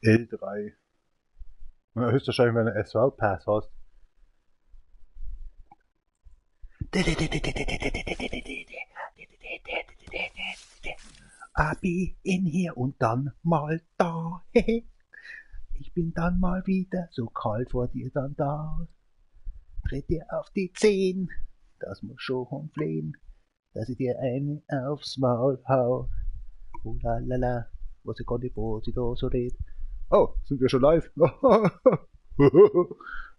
L3. Höchstwahrscheinlich, wenn du einen SVL-Pass hast. Abi in hier und dann mal da. Ich bin dann mal wieder so kalt vor dir dann da. Tritt dir auf die Zehen, das muss schon flehen, dass ich dir eine aufs Maul hau. Oh la la la, was ich konnte, wo sie da so redet. Oh, sind wir schon live?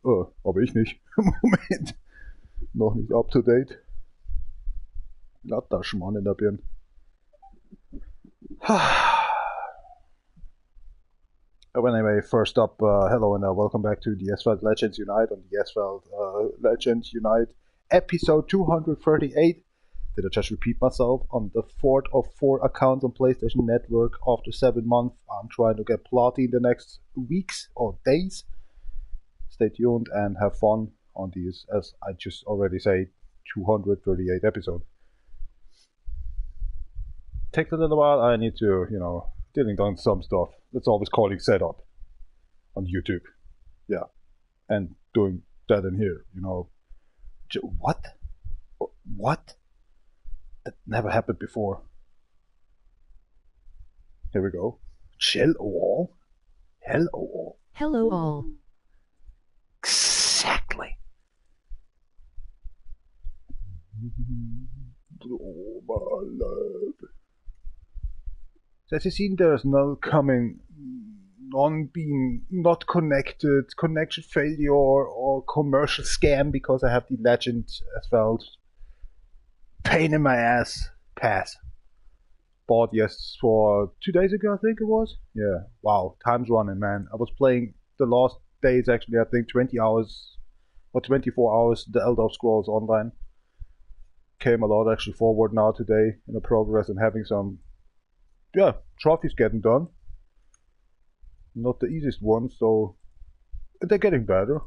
Oh, aber ich nicht. Moment. Noch nicht up to date. Lass das Schmarrn in der Birne. Oh, anyway, first up, hello and welcome back to the Asphalt Legends Unite on the Asphalt Legends Unite episode 238. Did I just repeat myself? On the 4th of 4 accounts on PlayStation Network after 7 months. I'm trying to get Platin the next weeks or days. Stay tuned and have fun on these, as I just already said, 238 episode. Takes a little while. I need to, dealing on some stuff. That's always calling setup on YouTube. Yeah. And doing that in here, What? What? That never happened before. Here we go. Chill all. Hello all. Hello all. Exactly. Oh my love. So as you see, there's no coming on being not connected, connection failure or commercial scam because I have the legend as well. Pain in my ass pass. Bought for 2 days ago, I think it was. Yeah, wow, time's running, man. I was playing the last days actually, I think 20 hours or 24 hours the Elder Scrolls Online. Came a lot actually forward now today in the progress and having some trophies getting done. Not the easiest ones, so they're getting better.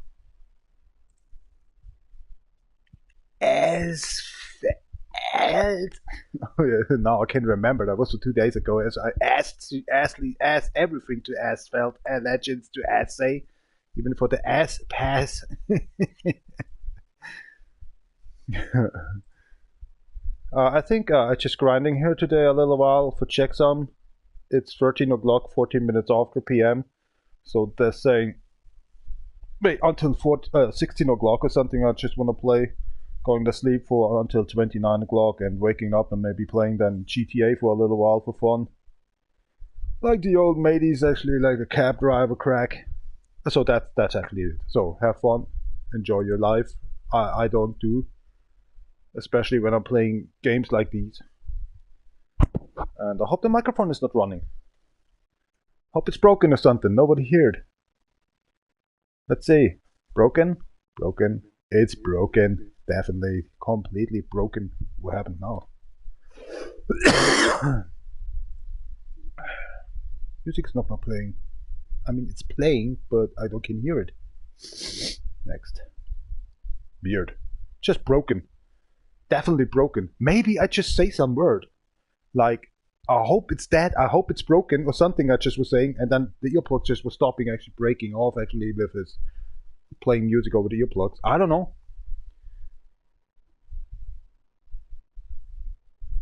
Oh yeah, now I can remember. That was 2 days ago. As I asked everything to Asphalt and Legends to say, even for the ass pass. I think I'm just grinding here today a little while for checksum. It's 13 o'clock, 14 minutes after PM. So they're saying, wait, until 16 o'clock or something, I just want to play. Going to sleep for until 29 o'clock and waking up and maybe playing then GTA for a little while for fun. Like the old mateys, actually, like a cab driver crack. So that's actually it. So have fun, enjoy your life. I don't do, especially when I'm playing games like these. And I hope the microphone is not running. Hope it's broken or something. Nobody heard. Let's see. Broken? Broken. It's broken. Definitely completely broken. What happened now? Music's not playing. I mean, it's playing, but I don't can hear it. Next. Weird. Just broken. Definitely broken. Maybe I just say some word. Like, I hope it's dead, I hope it's broken, or something I just was saying, and then the earplug just was stopping, actually breaking off, actually, with his playing music over the earplugs. I don't know.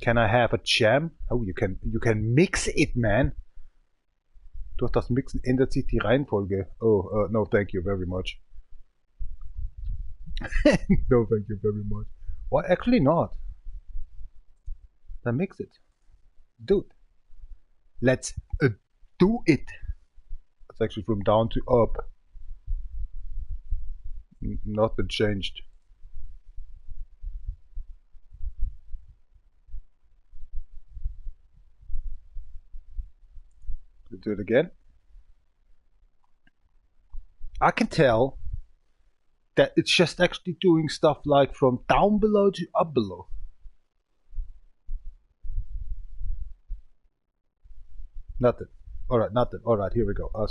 Can I have a jam? Oh, you can mix it, man. Durch das Mixen ändert sich die Reihenfolge. Oh, no, thank you very much. No, thank you very much. Well, actually not. Then mix it. Dude. Let's do it. It's actually from down to up. Nothing changed. Do it again. I can tell that it's just actually doing stuff like from down below to up below. Nothing. Alright, nothing. Alright, here we go. I'll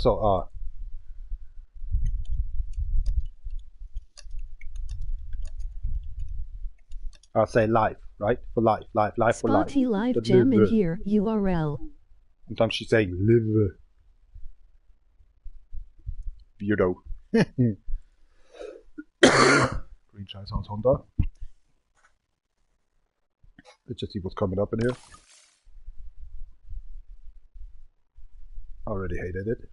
say live, right? For live for live. Spotty live gem in here, URL. Sometimes she's saying live. Beardo. Green Chai sounds Honda. Let's just see what's coming up in here. Already hated it.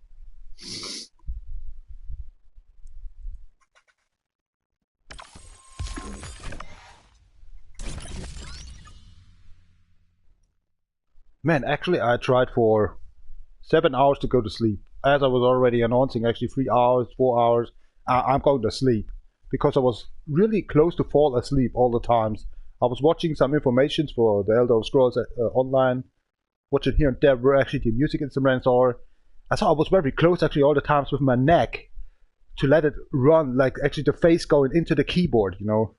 Man, actually I tried for 7 hours to go to sleep. As I was already announcing, actually 3 hours, 4 hours, I'm going to sleep. Because I was really close to fall asleep all the times. I was watching some information for the Elder Scrolls Online, watching here and there where actually the music instruments are. I thought I was very close actually all the times with my neck to let it run, like actually the face going into the keyboard, you know.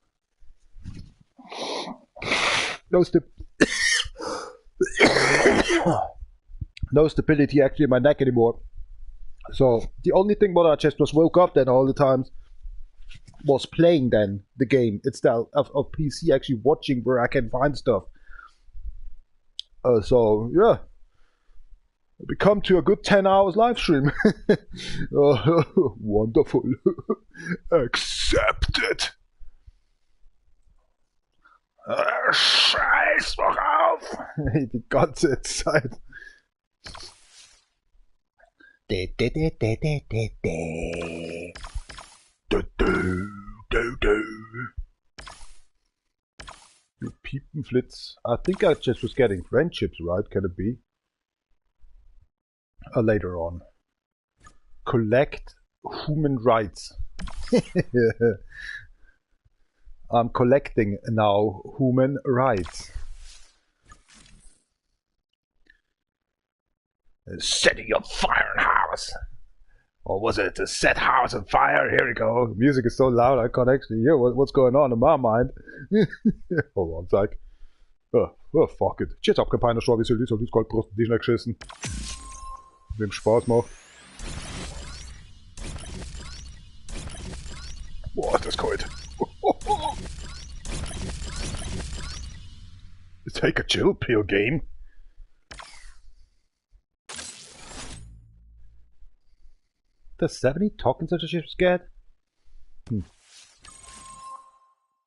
No stability actually in my neck anymore. So the only thing what I just was woke up then all the times was playing then the game itself of PC, actually watching where I can find stuff. So yeah, we come to a good 10 hours live stream. Wonderful. Accepted. Scheiß doch auf! Die ganze Zeit. You Piepenflitz. I think I just was getting friendships, right? Can it be? Later on. Collect human rights. I'm collecting now human rights. Setting your fire in house. Or was it to set house on fire? Here we go. The music is so loud I can't actually hear what's going on in my mind. Hold on, sag. Oh, fuck it. Jetzt hab keine Chance, wie soll ich Goldbrust die schnell geschissen. Wem Spaß macht. Boah, ist das kalt. Take a chill pill game. Does 70 talking such a shit scared?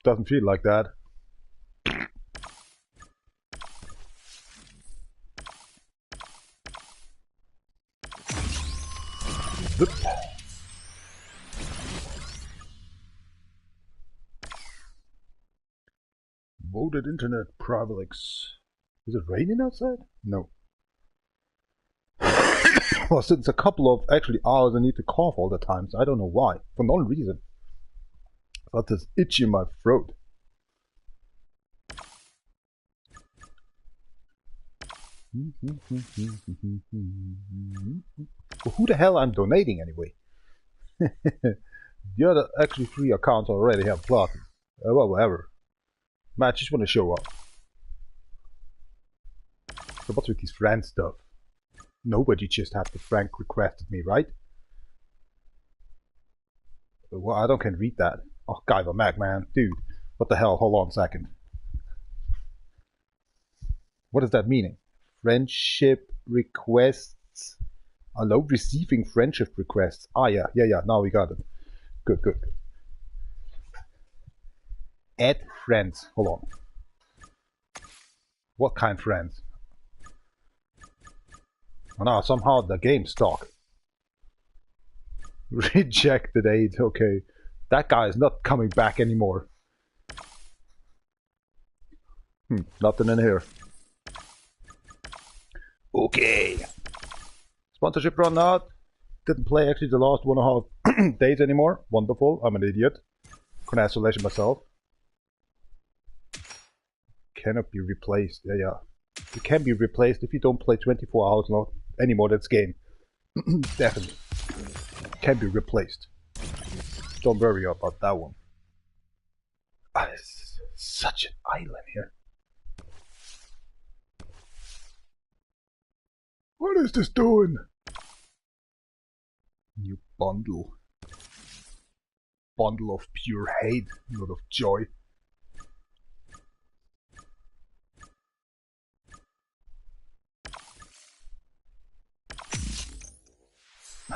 Doesn't feel like that. Voted internet privileges. Is it raining outside? No. Well, since a couple of actually hours I need to cough all the time, so I don't know why. For no reason. But this itch in my throat. Well, who the hell I'm donating anyway? The other actually 3 accounts already have platinum. Well, whatever. Man, I just want to show up. So what's with these friend stuff? Nobody just had the Frank requested me, right? Well, I don't can read that. Oh, Guyver Mac, man. Dude, what the hell? Hold on a second. What is that meaning? Friendship requests. Allow receiving friendship requests. Ah, yeah. Now we got it. Good. Add friends. Hold on. What kind of friends? Oh no, somehow the game's stuck. Rejected aid. Okay. That guy is not coming back anymore. Nothing in here. Okay. Sponsorship run out. Didn't play actually the last 1.5 days anymore. Wonderful. I'm an idiot. Congratulations myself. Cannot be replaced. Yeah. It can be replaced if you don't play 24 hours long anymore. That's game. Definitely. Can be replaced. Don't worry about that one. It's such an island here. What is this doing? New bundle. Bundle of pure hate, not of joy.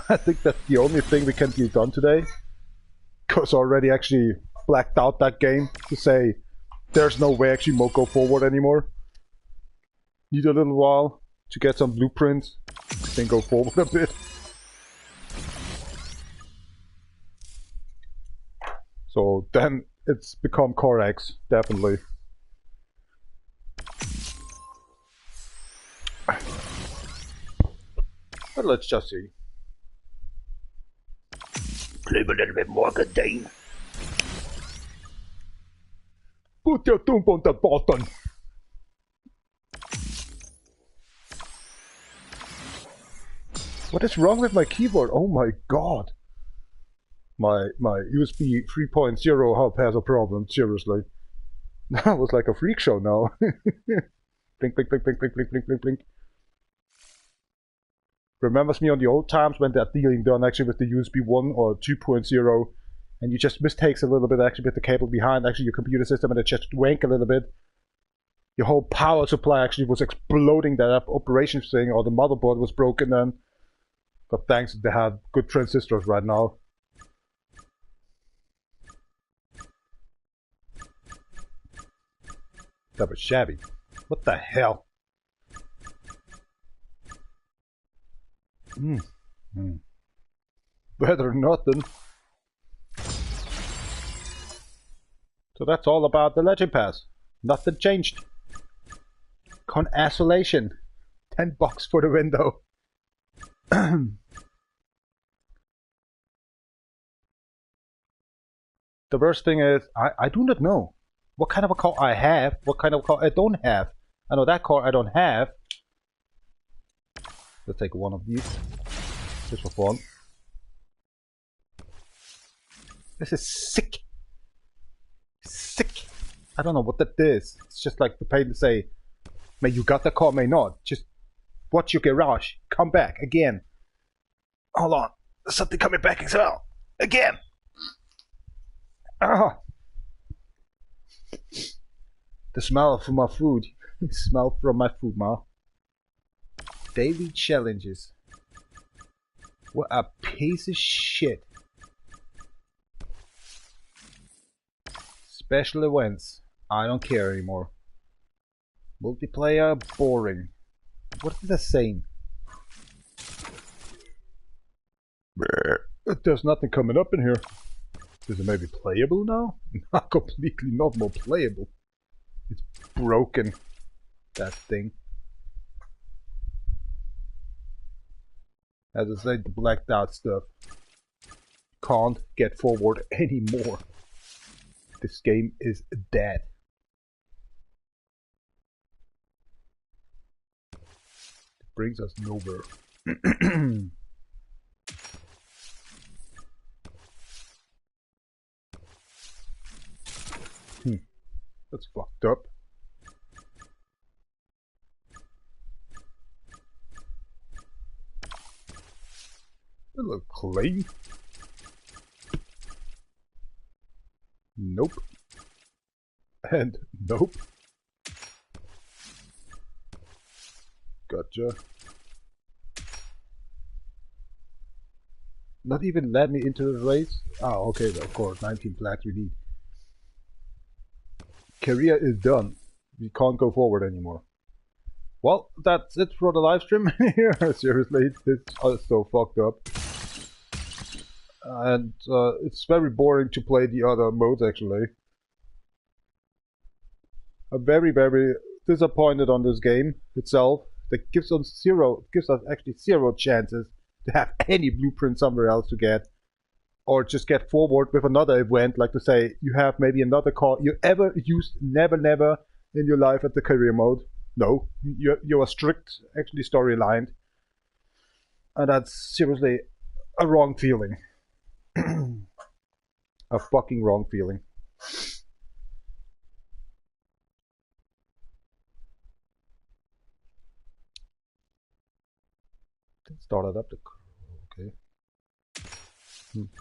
I think that's the only thing we can be done today. Because I already actually blacked out that game to say there's no way actually go forward anymore. Need a little while to get some blueprints, then go forward a bit. So then it's become CarX, definitely. But let's just see. Play a little bit more, good Dane. Put your thumb on the button. What is wrong with my keyboard? Oh my god. My USB 3.0 hub has a problem, seriously. That was like a freak show now. Blink, blink, blink, blink, blink, blink, blink, blink, blink. Remembers me on the old times when that dealing done actually with the USB 1 or 2.0, and you just mistakes a little bit actually with the cable behind actually your computer system, and it just wank a little bit. Your whole power supply actually was exploding, that operation thing, or the motherboard was broken then. But thanks, they had good transistors right now. That was shabby. What the hell? Better than nothing. So that's all about the Legend Pass. Nothing changed. Con isolation. $10 for the window. The worst thing is, I do not know what kind of a car I have, what kind of car I don't have. I know that car I don't have. Let's take one of these, just for fun. This is sick. Sick. I don't know what that is. It's just like the paint to say, may you got the car, may not. Just watch your garage. Come back again. Hold on. There's something coming back as well. Again. Ah. The smell from my food. Smell from my food, ma. Daily challenges. What a piece of shit. Special events. I don't care anymore. Multiplayer, boring. What is that saying? There's nothing coming up in here. Is it maybe playable now? Not completely, not more playable. It's broken. That thing. As I said, the blacked out stuff. Can't get forward anymore. This game is dead. It brings us nowhere. That's fucked up. A little clay. Nope. And nope. Gotcha. Not even let me into the race? Oh, okay, of course, 19 flags we need. Career is done. We can't go forward anymore. Well, that's it for the live stream here. Seriously, this is so fucked up. And it's very boring to play the other modes actually. I'm very, very disappointed on this game itself. That gives us actually zero chances to have any blueprint somewhere else to get. Or just get forward with another event, like to say you have maybe another car you ever used, never in your life at the career mode. No, you're strict, actually storylined, and that's seriously a wrong feeling. A fucking wrong feeling. Started up the okay.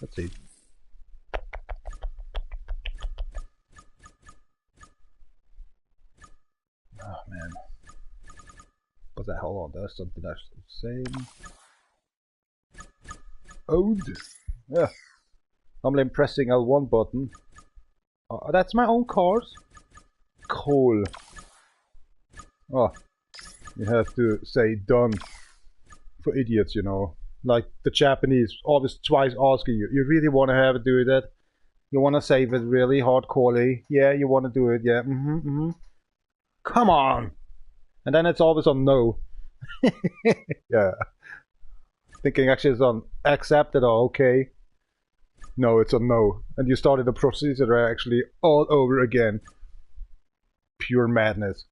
Let's see. Oh man. What's that? Hold on, there's something that's the same. owned. Yeah. Normally I'm pressing L1 button. That's my own cars. Cool. Oh, you have to say done for idiots, you know. Like the Japanese always twice asking you, you really want to have it do that? You want to save it really hardcorely? Yeah, you want to do it, yeah. Come on! And then it's always on no. Yeah. Thinking actually it's on accepted or okay. No, it's on no. And you started the procedure actually all over again. Pure madness.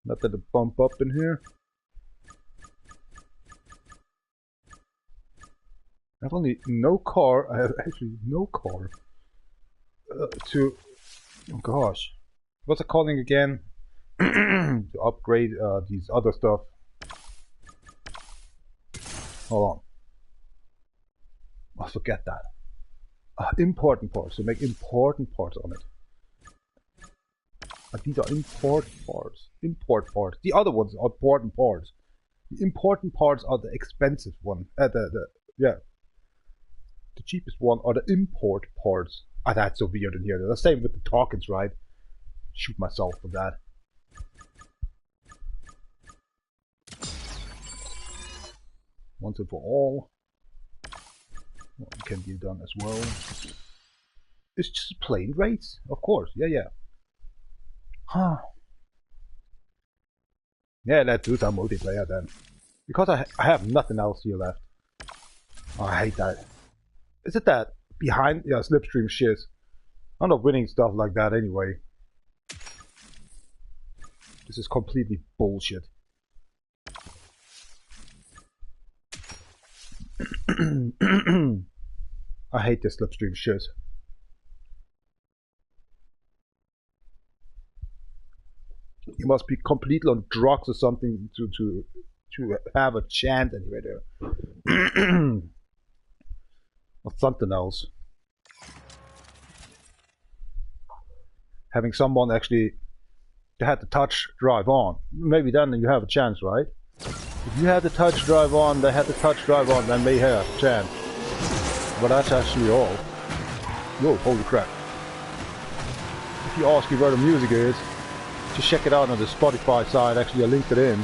Not that it bump up in here. I have only no car. I have actually no car to. Oh gosh, what's it calling again? To upgrade these other stuff. Hold on. I forget that. Important parts. So make important parts on it. These are import parts. Import parts. The other ones are important parts. The important parts are the expensive one. Yeah. The cheapest one are the import parts. That's so weird in here. The same with the tokens, right? Shoot myself for that. Once and for all. Well, it can be done as well. It's just a plain race, of course. Yeah. Huh. Yeah, let's do some multiplayer then. Because I have nothing else here left. Oh, I hate that. Is it that behind slipstream shit? I'm not winning stuff like that anyway. This is completely bullshit. I hate this slipstream shit. You must be completely on drugs or something to have a chance anyway there. Or something else. Having someone actually they had the touch drive on. Maybe then you have a chance, right? If you had the touch drive on, they had the touch drive on, then they have a chance. But that's actually all. Whoa, holy crap. If you ask me where the music is, just check it out on the Spotify side. Actually I linked it in.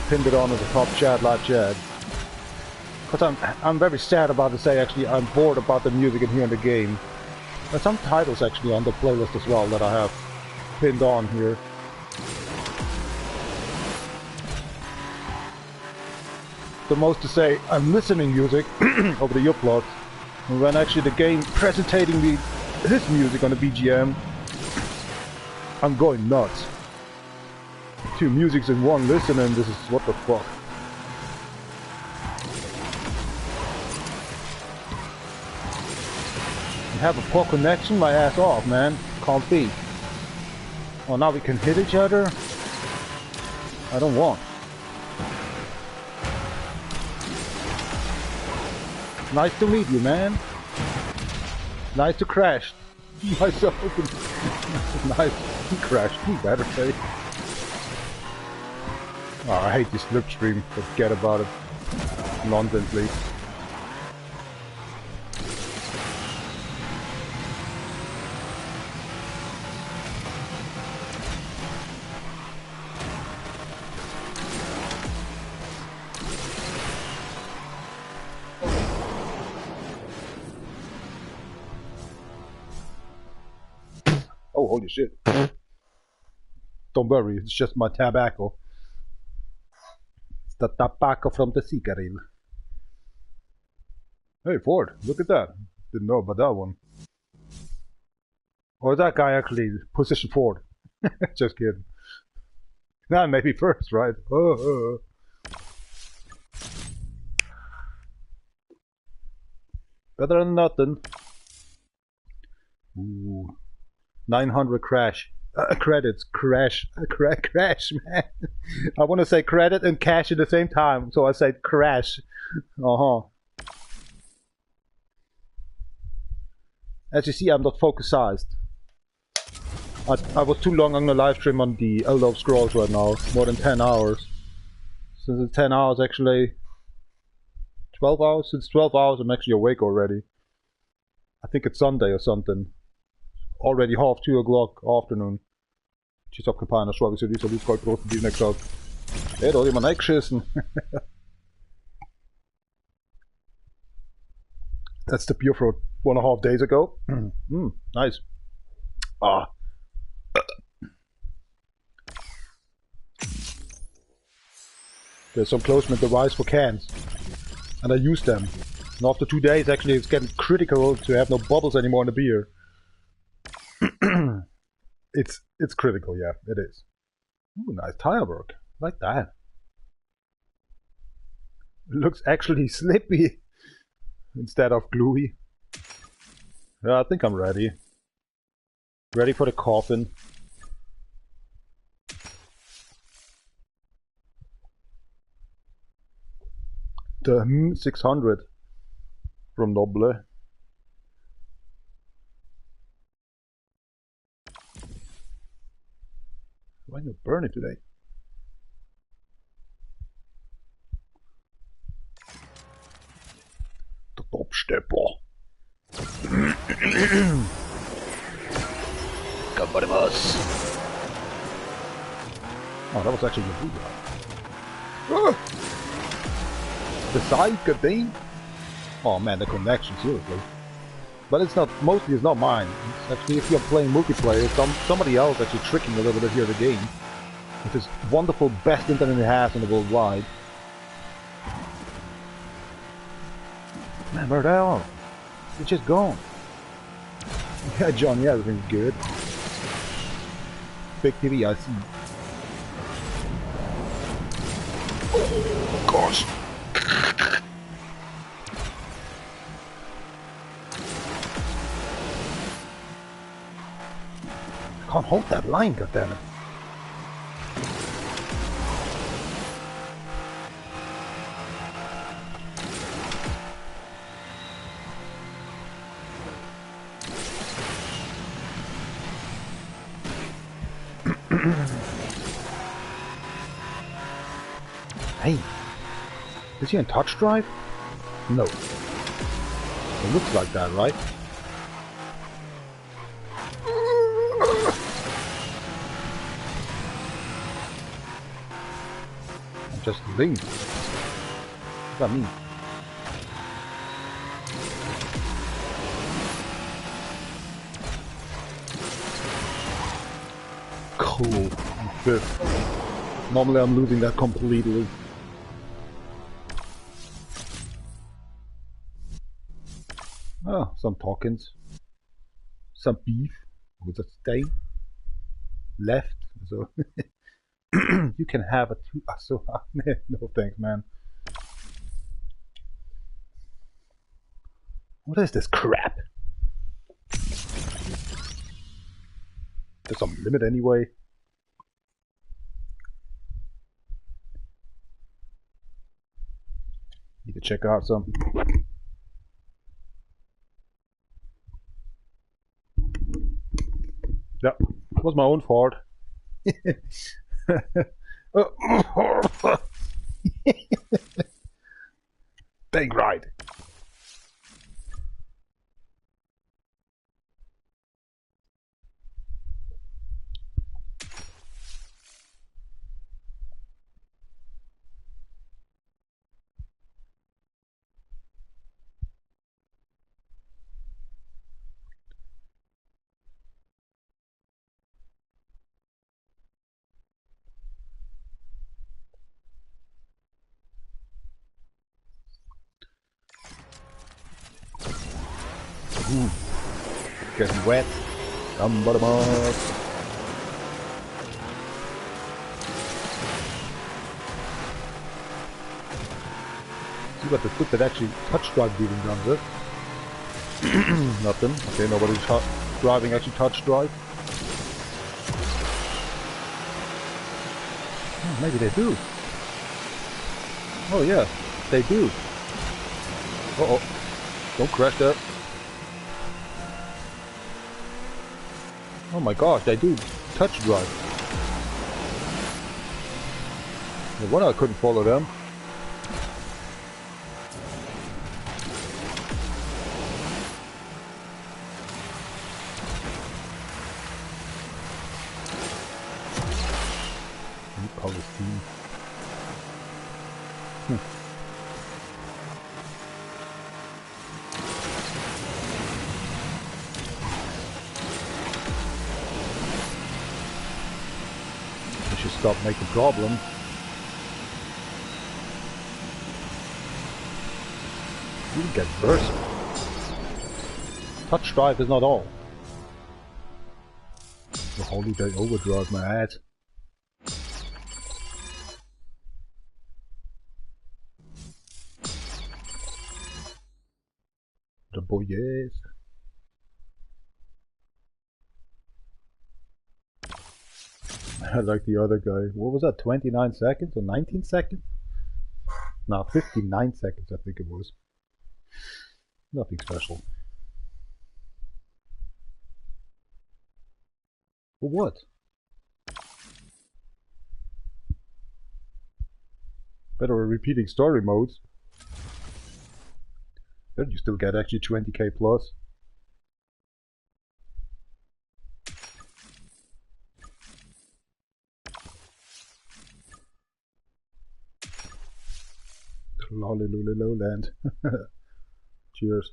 Pinned it on at the top chat, live chat. Because I'm very sad about to say actually I'm bored about the music in here in the game. There's some titles actually on the playlist as well that I have pinned on here. The most to say I'm listening music over the upload, and when actually the game presenting me his music on the BGM, I'm going nuts. Two musics in one listen, and this is what the fuck. You have a poor connection, my ass off, man. Can't be. Oh, now we can hit each other? I don't want. Nice to meet you, man. Nice to crash. Myself. Nice to crash. You better say. Oh, I hate this slipstream. Forget about it. Nonsense, please. Oh, holy shit. Don't worry, it's just my tobacco. It's the tobacco from the cigarette. Hey, Ford, look at that. Didn't know about that one. Or is that guy actually position Ford? Just kidding. Nah, maybe first, right? Better than nothing. Ooh. 900 crash. Credits. Crash, man. I want to say credit and cash at the same time, so I said crash. As you see, I'm not focused. I was too long on the live stream on the Elder of Scrolls right now. More than 10 hours. Since it's 10 hours actually. 12 hours? Since 12 hours I'm actually awake already. I think it's Sunday or something. Already half 2 o'clock afternoon. Tjus op kampagnen, så vi så lige godt på den next up. Det er man ikke schissen. That's the beer from 1.5 days ago. Nice. Ah. There's some closement device for cans. And I use them. And after 2 days actually it's getting critical to have no bubbles anymore in the beer. It's critical, yeah, it is. Ooh, nice tire work. Like that. It looks actually slippy instead of gluey. Yeah, I think I'm ready. Ready for the coffin. The 600 from Noble. Why not burn it today? The top stepper. Gambarimas. Oh, that was actually a blue guy. The side thing. Oh man, the connection, seriously. But it's not, mostly it's not mine. It's actually, if you're playing multiplayer, somebody else actually tricking a little bit here the game. With this wonderful best internet it has in the world wide. Man, where the hell? It's just gone. Yeah, John, yeah, everything's good. Big TV, I see. Oh, gosh. I can't hold that line, goddammit. Hey, is he in touch drive? No. It looks like that, right? Just link. What does that mean? Cool. Fifth. Normally I'm losing that completely. Oh, some tokens. Some beef. With a stain. Left. So you can have a two. So no thanks, man. What is this crap? There's some limit anyway. Need to check out some. Yeah, it was my own fault. Dang right. Ooh, getting wet. Gambaramas. See what the foot that actually touch drive even does it. Nothing. Okay, nobody's driving actually touch drive. Oh, maybe they do. Oh yeah, they do. Uh oh. Don't crash that. Oh my gosh, they do touch drive. No wonder I couldn't follow them. Call this team. I should stop making problems. You get versatile. Touch drive is not all. The holiday overdrive my head. The boy is. I like the other guy. What was that? 29 seconds or 19 seconds? No, 59 seconds I think it was. Nothing special. For what? Better repeating story modes. Then you still get actually 20k plus. Lolly-lolly-lowland. Cheers.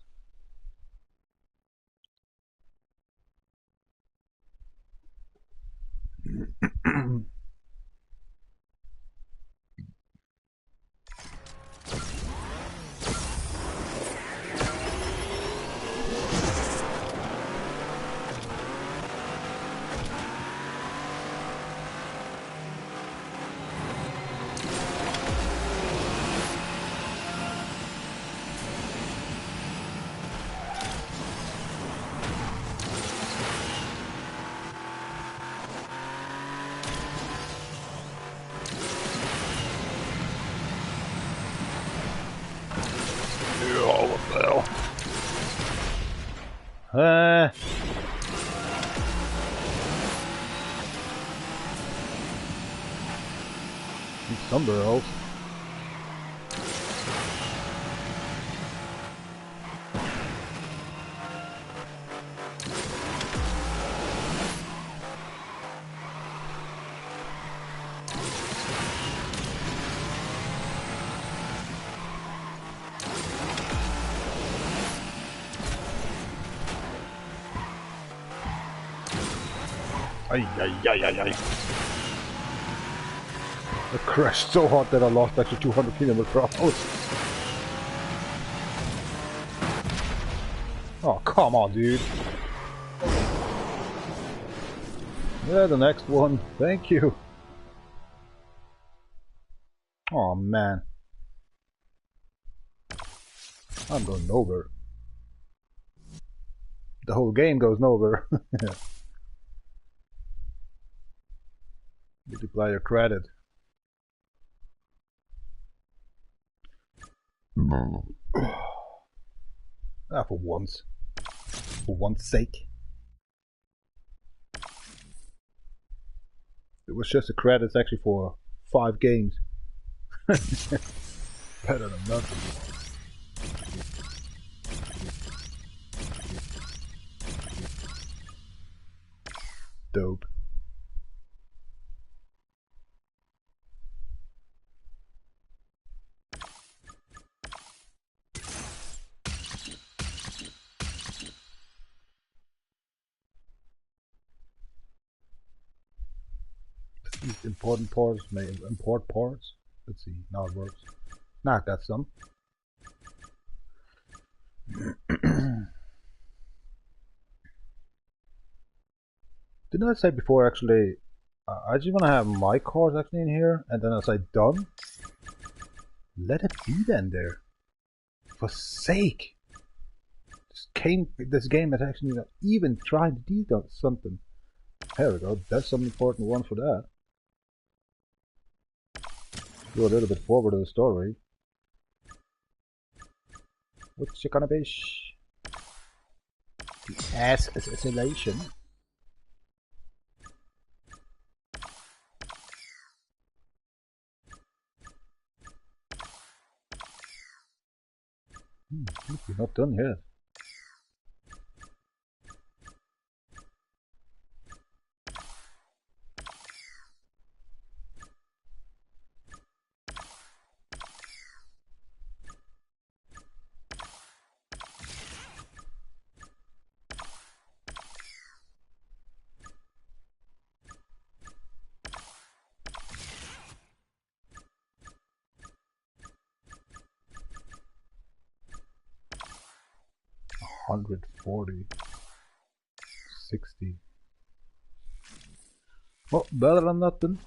Somewhere else. Ay, ay, ay, ay, ay. I crashed so hard that I lost actually 200 kilometers per hour. Oh, come on, dude. Yeah, the next one. Thank you. Oh, man. I'm going nowhere. The whole game goes nowhere. Multiplier credit. For once. For one's sake. It was just a credits actually for 5 games. Better than nothing. Dope. These important parts may import parts. Let's see, now it works. Now I got some. Didn't I say before actually, I just want to have my cars actually in here, and then I say done? Let it be then there. For sake! This game is actually not even trying to do something. There we go, that's some important one for that. Go a little bit forward of the story. What's it gonna be? The assassination. We're not done yet. $140, $60. Well, better than nothing.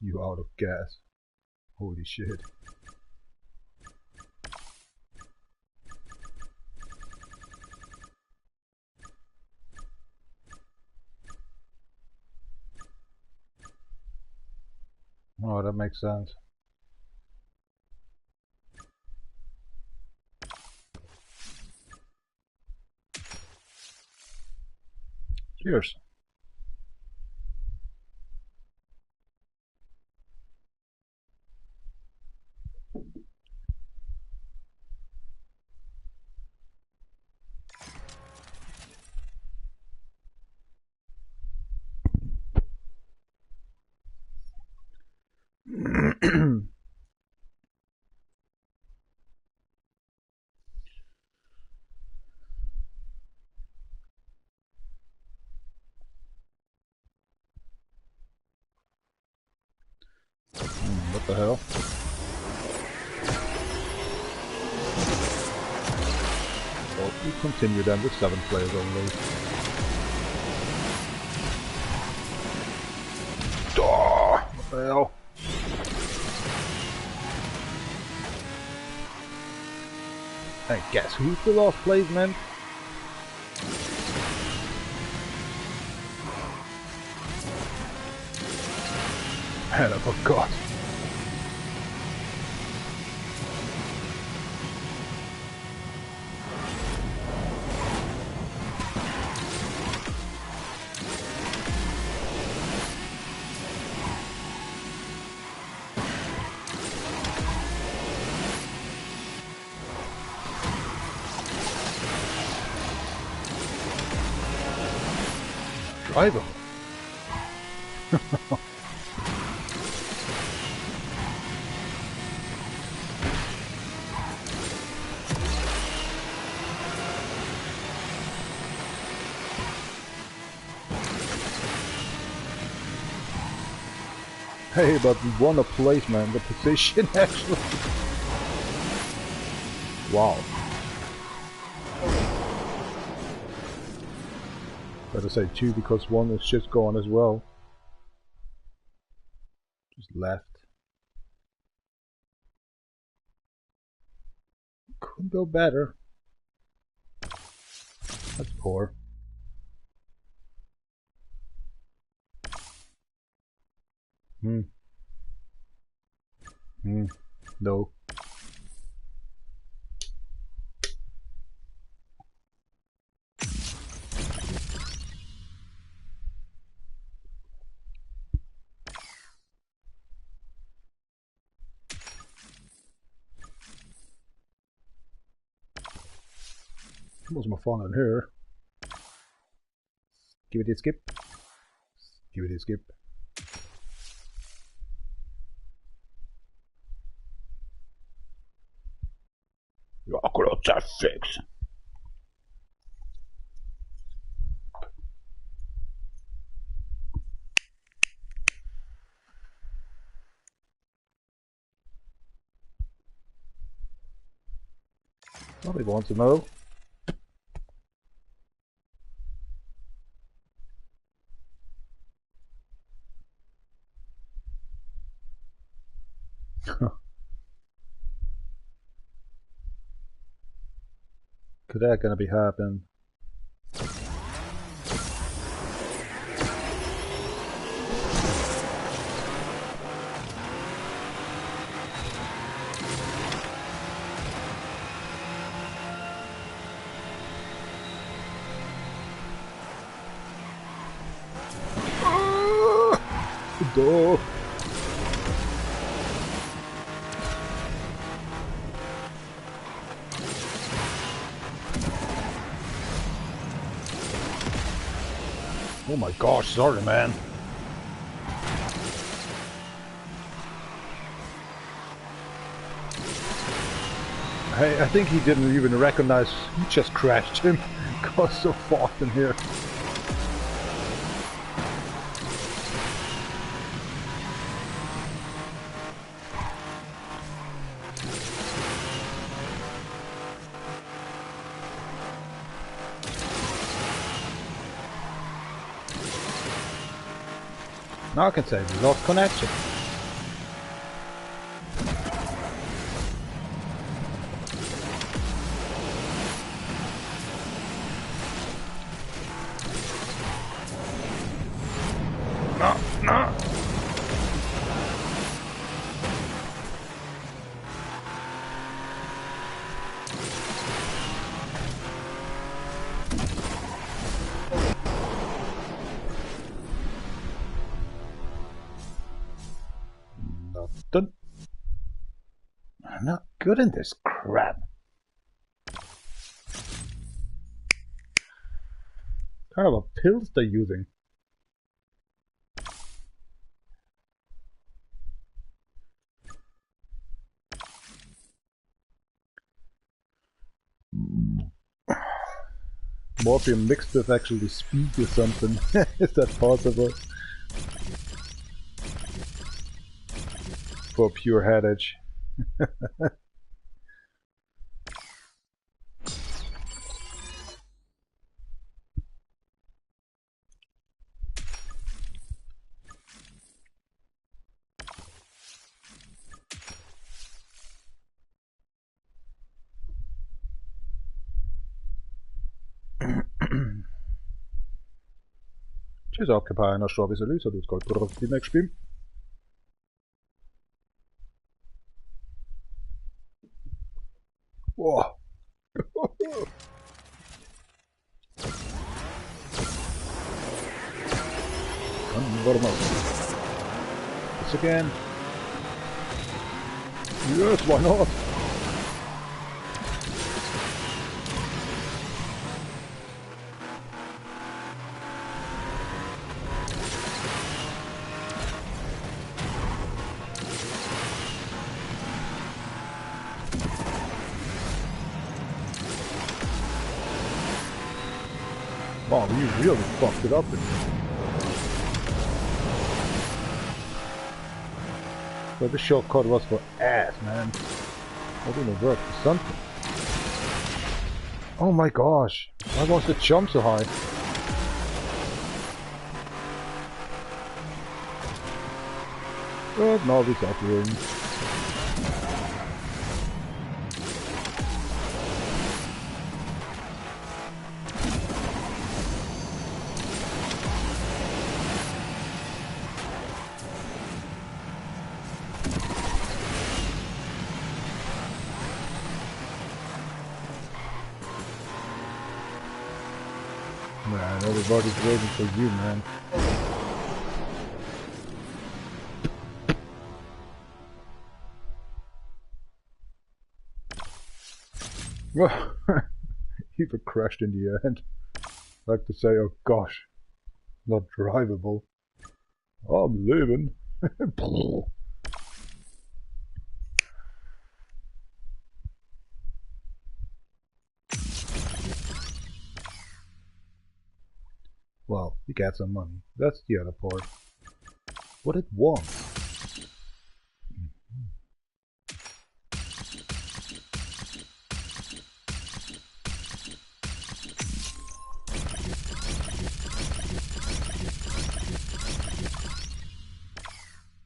You out of gas. Holy shit. Oh, that makes sense. Cheers. What the hell? Well, we continue then with 7 players only. What the hell? And guess who's the last place, man? And I forgot. Driver. Hey, but we won a place, man. The position, actually. Wow. Better say 2 because 1 is just gone as well. Just left. Could go better. That's poor. No. What's my fun in here? Give it a skip. Give it a skip. Akkurat där fix. Nobody wants to know. Could that gonna be happening? Duh. Oh my gosh, sorry man. I think he didn't even recognize he just crashed him. Got so fast in here. Now I can say we lost connection. No. Nothing. I'm not good in this crap. What kind of a pills they're using? Morphium mixed with actually speed or something. Is that possible? For pure headache. Tschüss, Occupy, noch Strawberry Salute, so du hast gut auf die nächste Spiel. Wow. Warte mal. This again. Yes, why not? Wow, you really fucked it up in here. But the shortcut was for ass, man. That didn't work for something. Oh my gosh, why was the jump so high? But now we're suffering. Man, everybody's waiting for you, man. Well, even crashed in the end. I like to say, oh gosh, not drivable. I'm leaving. Well, you got some money. That's the other part. What it wants.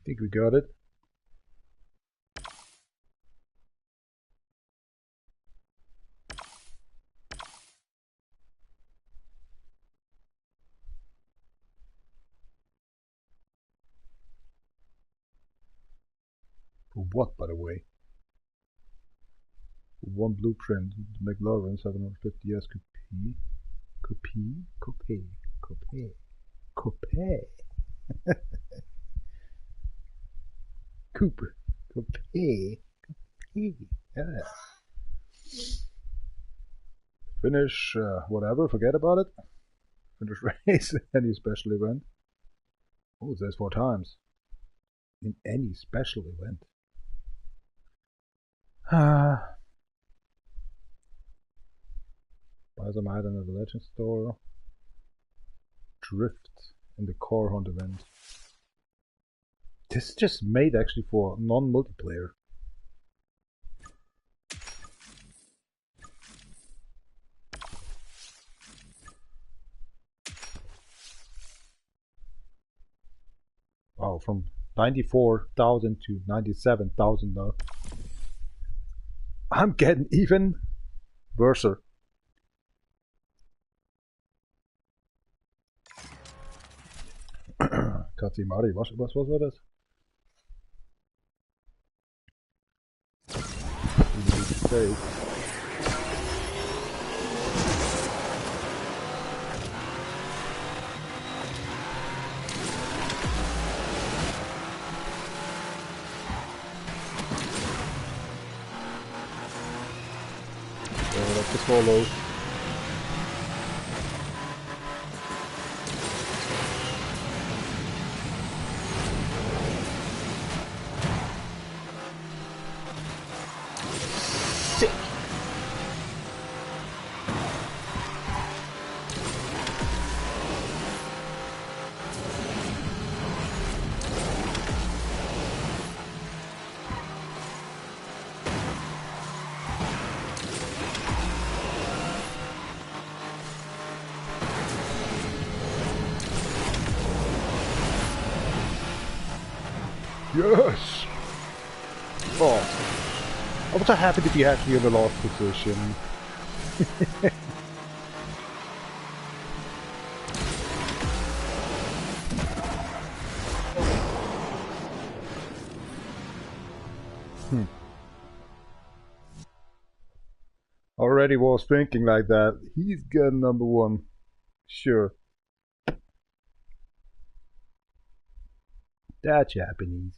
Think we got it. For what, by the way? For one blueprint, the McLaren 750S Coupe. Cooper. Coupé. Yeah. Finish whatever, forget about it. Finish race, any special event. Oh, it says 4 times. In any special event. Buy some item at the Legend Store. Drift in the Core Hunt event. This is just made actually for non-multiplayer. Wow, from 94,000 to 97,000 now. I'm getting even worse. Katimari, was war das? That's the follow. Yes! Oh, I was so happy to be actually in the last position. Already was thinking like that. He's getting number 1. Sure. That Japanese.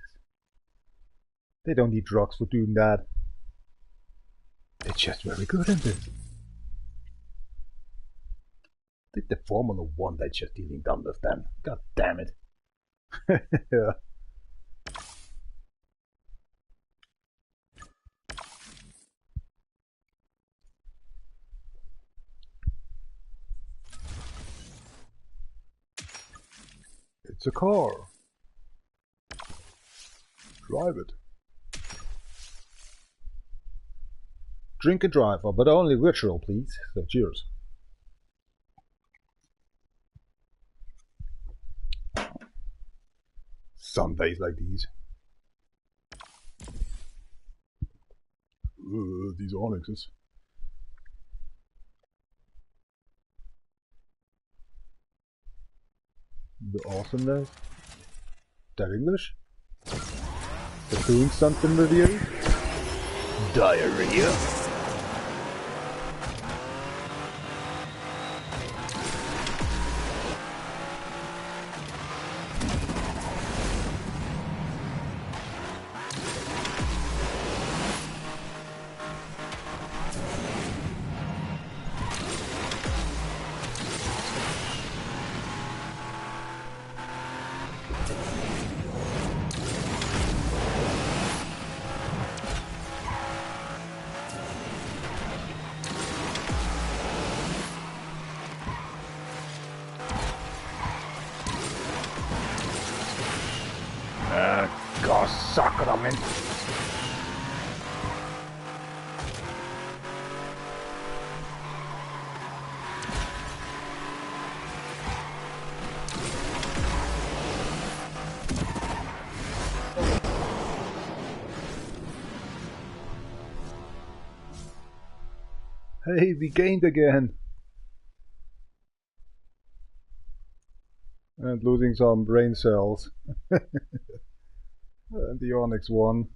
They don't need drugs for doing that. They're just very good at this. I think the Formula 1 they're just dealing done with them. God damn it. Yeah. It's a car. Drive it. Drink and drive, but only virtual, please. So cheers. Some days like these. These onyxes. The awesomeness. That English? The doing something with you? Diarrhea. God, sacrament. Hey, we gained again. And losing some brain cells. And the Onyx won.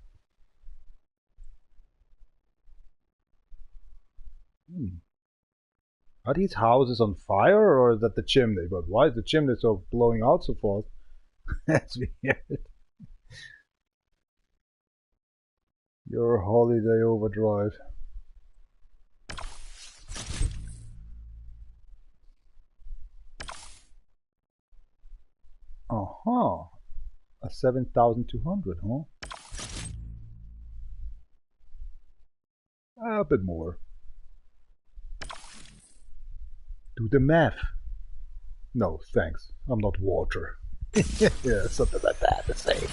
Are these houses on fire, or is that the chimney? But why is the chimney so blowing out so fast? That's weird. Your holiday overdrive. Uh-huh. A 7,200, huh? A bit more. Do the math. No, thanks. I'm not water. Yeah, something like that to say.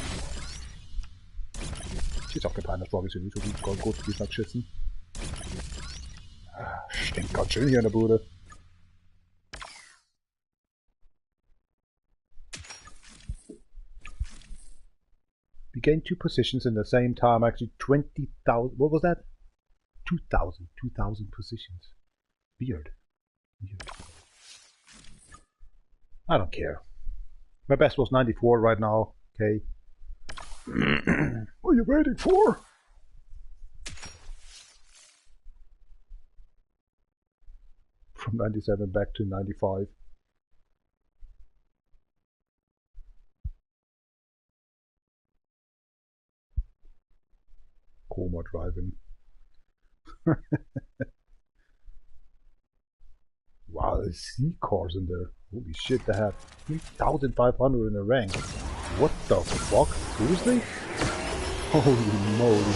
Shit, auch keine Frage, so wie gut, wie sagt Schützen. Stinkt ganz schön hier in der Bude. We gained 2 positions in the same time, actually 20,000, what was that? 2,000 positions. Weird. I don't care. My best was 94 right now, okay. What are you waiting for? From 97 back to 95. Coma driving. Wow, there's C cars in there. Holy shit, they have 3,500 in a rank. What the fuck? Seriously? Holy moly.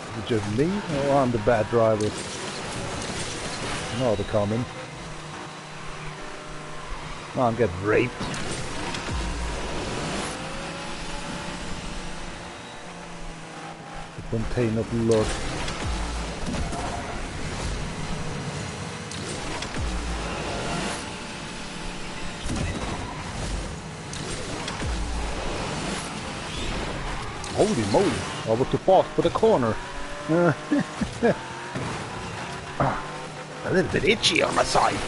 Is it just me? Or I'm the bad driver? No, they're coming. No, I'm getting raped. The container of blood. Holy moly, I was too fast for the corner. A little bit itchy on my side.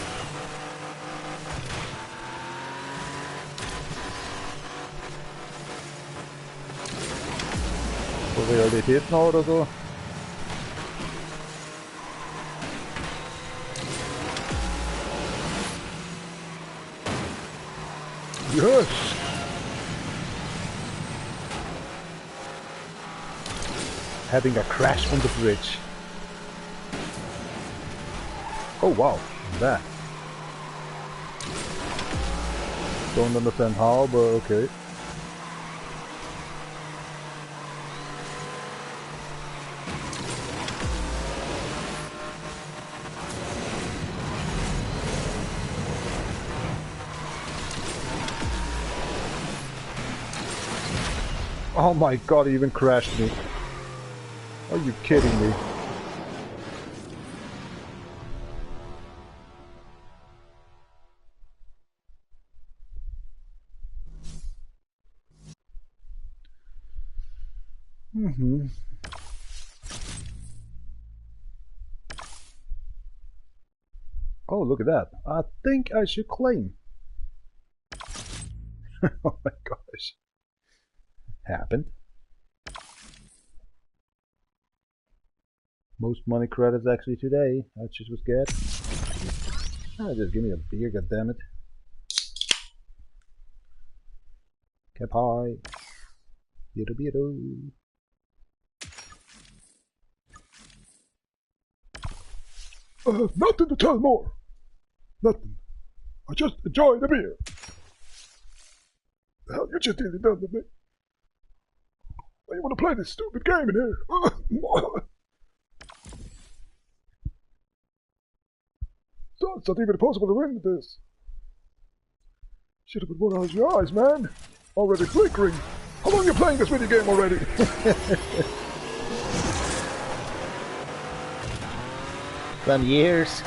Får vi göra det hit nu eller så? Yes! Having a crash on the bridge. Oh wow, that. Don't understand how, but okay. Oh my god, he even crashed me. Are you kidding me? Oh, look at that. I think I should claim. Oh my gosh. Happened. Most money credits actually today. That just was good. Ah, just give me a beer, goddammit. Cap high. Beedo. Nothing to tell more. Nothing. I just enjoy the beer. The hell you just nearly done to me. Why you want to play this stupid game in here? So it's not even possible to win with this. Should have put one out of your eyes, man. Already flickering. How long are you playing this video game already? Some years.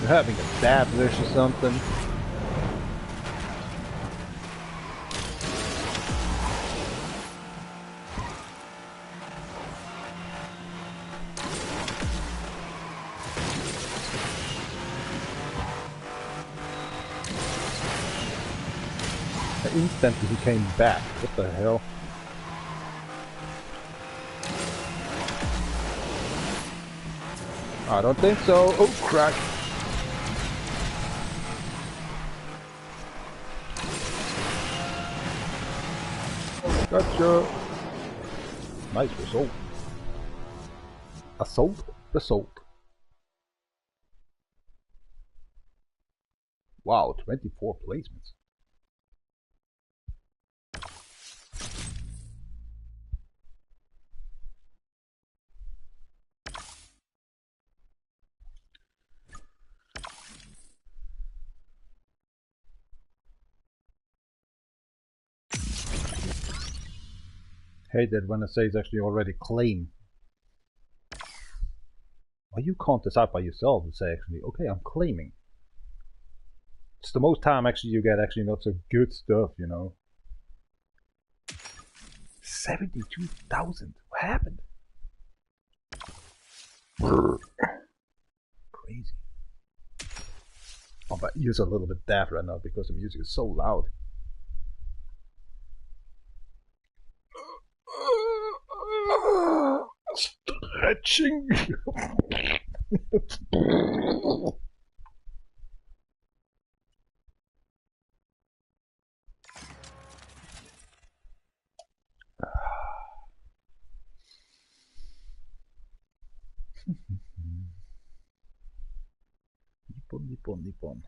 You're having a bad wish or something. Instantly he came back. What the hell? I don't think so. Oh, crack. Gotcha. Nice result. Assault? Result. Wow, 24 placements. Hate that when I say it's actually already claim. Well, you can't decide by yourself and say actually, okay, I'm claiming. It's the most time actually you get actually not so good stuff, you know. 72,000. What happened? Crazy. Oh, my ears are a little bit deaf right now because the music is so loud. Stretching. Nippon.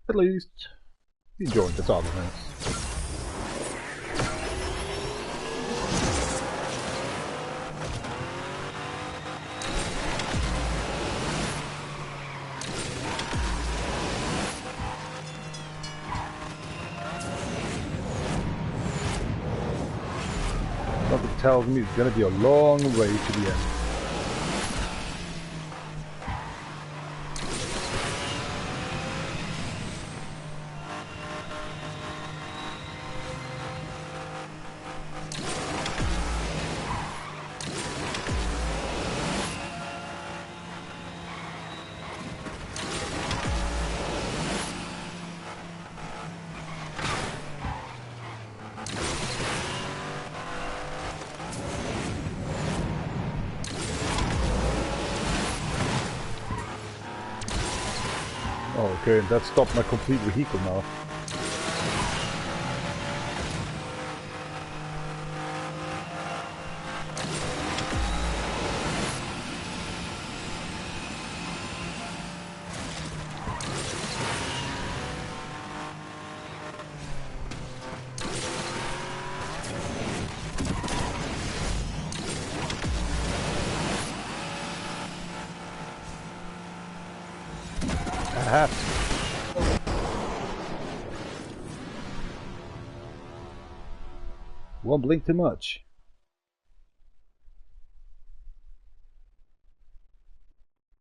At least enjoying the solidness. Something tells me it's gonna be a long way to the end. Okay, that stopped my complete vehicle now. Aha. Won't blink too much.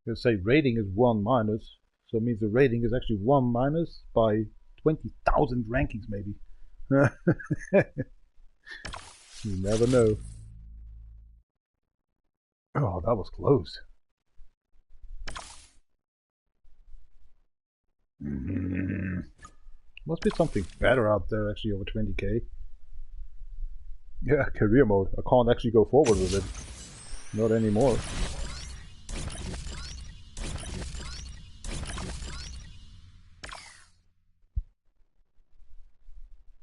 Let's say rating is 1 minus, so it means the rating is actually 1 minus by 20,000 rankings maybe. You never know. Oh, that was close. Must be something better out there actually over 20k. Yeah, career mode. I can't actually go forward with it. Not anymore.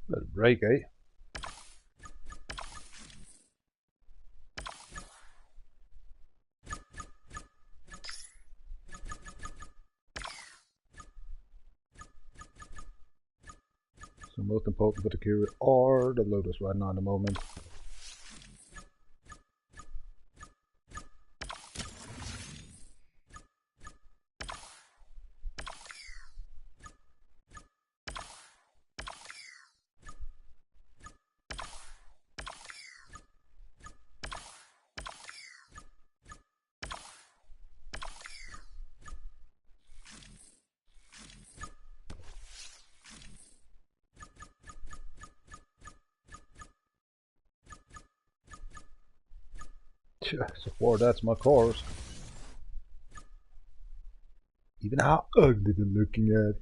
Let it break, eh? So most important for the career are the loaders right now in the moment. So far, that's my cars. Even how ugly they're looking at.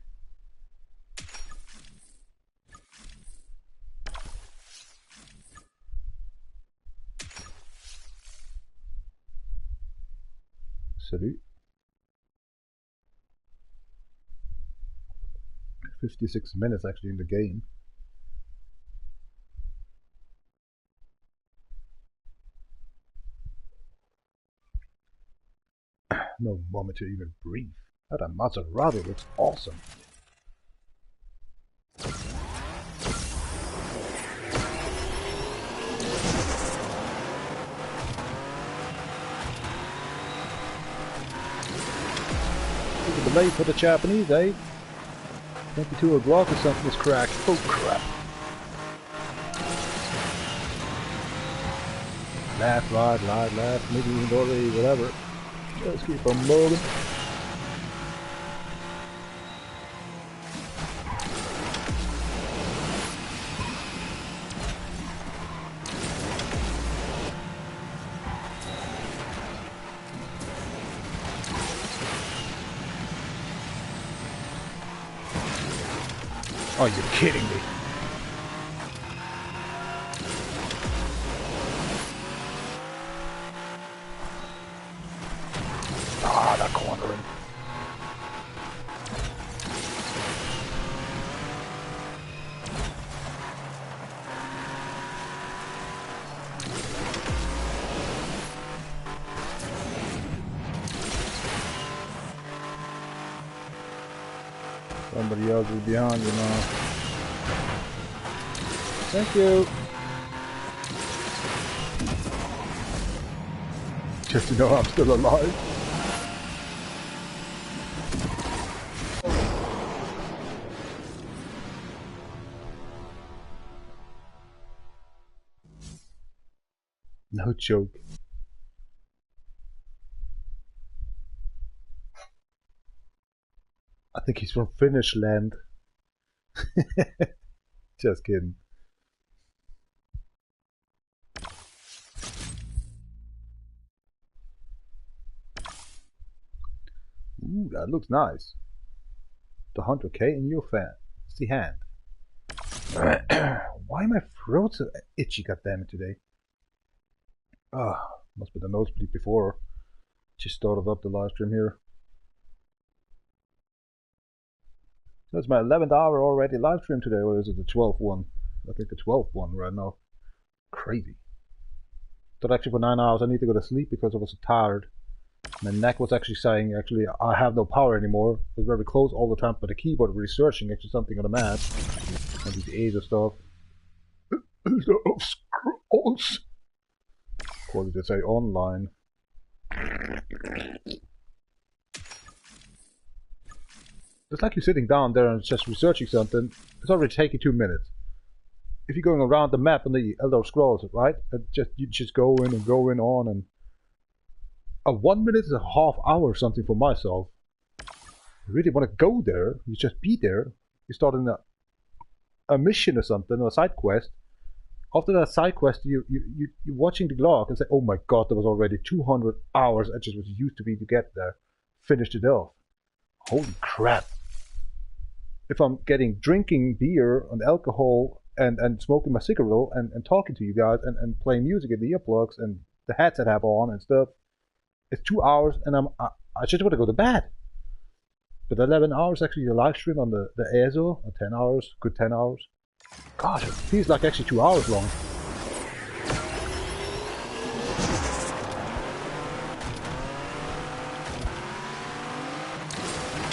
Salut. 56 minutes actually in the game. No moment to even breathe. That Maserati looks awesome. Look at the late for the Japanese, eh? 22 o'clock or something is cracked. Oh crap. Left, right, left, maybe even already, whatever. Let's keep on moving. Oh, you're kidding me. Ah, that cornering. Somebody else is behind you now. Thank you. Just to know I'm still alive. No joke. I think he's from Finnish land. Just kidding. Ooh, that looks nice. The 100k in your fan. It's the hand. Why my throat so itchy, goddammit, today? Ah, must be the nosebleed before. Just started up the live stream here. That's my 11th hour already live stream today, or is it the 12th one? I think the 12th one right now. Crazy. But actually for 9 hours I need to go to sleep because I was so tired. My neck was actually saying, actually, I have no power anymore. I was very close all the time by the keyboard researching actually something on the map. And these A's stuff. Of scrolls. What did it say? Online. It's like you're sitting down there and just researching something. It's already taking 2 minutes. If you're going around the map on the Elder Scrolls, right? You just go in and go in on and... 1 minute is a half hour or something for myself. You really want to go there, you just be there. You start in a mission or something, or a side quest. After that side quest, you're watching the clock and say, oh my god, there was already 200 hours I just was used to be to get there. Finished it off. Holy crap. If I'm drinking beer and alcohol and smoking my cigarette and talking to you guys and playing music in the earplugs and the headset I have on and stuff, it's 2 hours and I just want to go to bed. But 11 hours actually a live stream on the ESO, 10 hours, good 10 hours. Gosh, it feels like actually 2 hours long.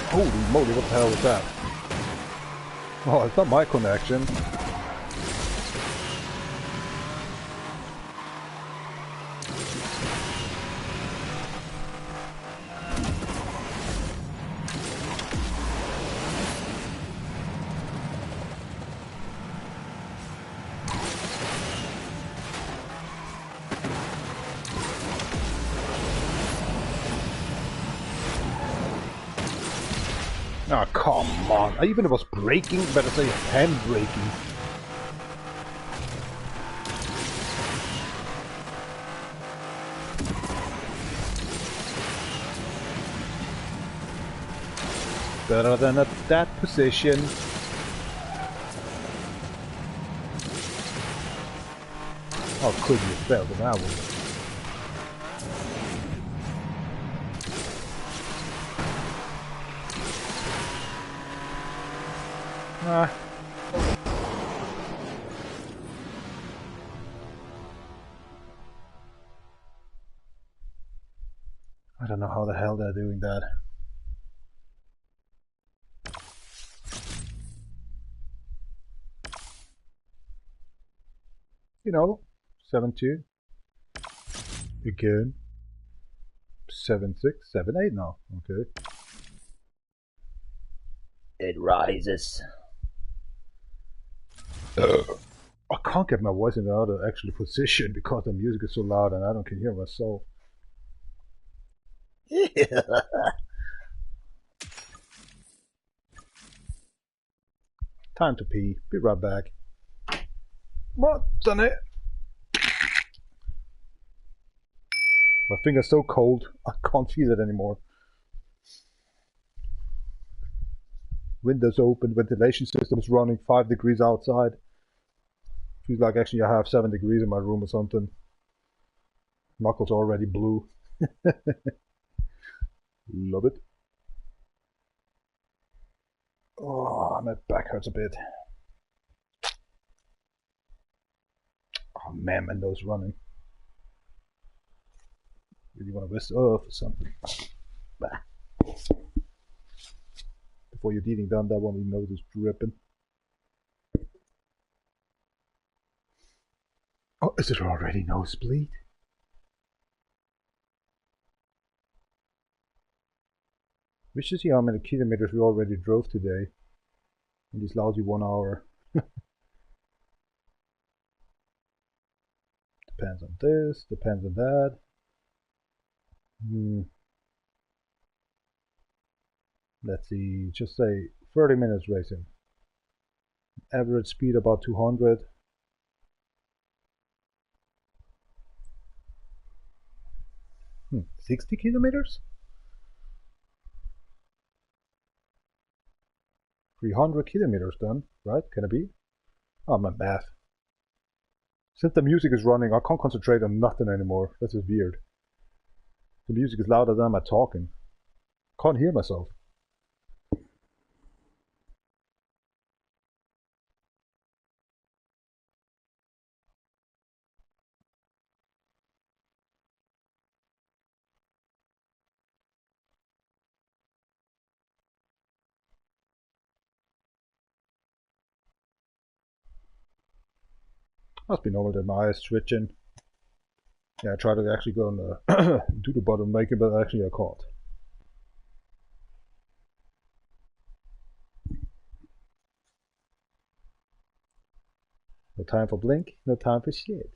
Holy moly, what the hell was that? Oh, it's not my connection. Oh, come on. I even was braking, better say hand braking. better than at that position. Oh, could you fail the that one? Ah. I don't know how the hell they're doing that. You know, 7-2. Again. 7-6, 7-8 now. Okay. It rises. I can't get my voice in the other actually position because the music is so loud and I don't can hear myself. Time to pee. Be right back. What? Done it. My finger's so cold, I can't feel it anymore. Windows open, ventilation system's running 5 degrees outside. Feels like actually I have 7 degrees in my room or something. Knuckles already blue. Love it. Oh, my back hurts a bit. Oh man, my nose running. Really want to whistle for something. Bah. Before you're eating done, that one your nose is dripping. Oh, is it already nosebleed? We should see how many kilometers we already drove today in this lousy 1 hour. Depends on this, depends on that. Let's see, just say 30 minutes racing. Average speed about 200. 60 kilometers? 300 kilometers done, right? Can it be? Oh, my math. Since the music is running, I can't concentrate on nothing anymore. This is weird. The music is louder than my talking. Can't hear myself. Must be normal that my eyes twitching. Yeah, I tried to actually go on the do the bottom making, but actually I can't. No time for blink, no time for shit.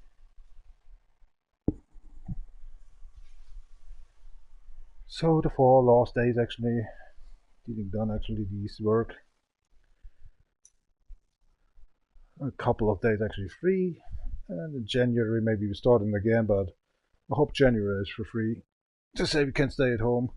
So the 4 last days actually getting done actually these work. A couple of days actually free, and in January maybe we starting again, but I hope January is for free to say we can stay at home.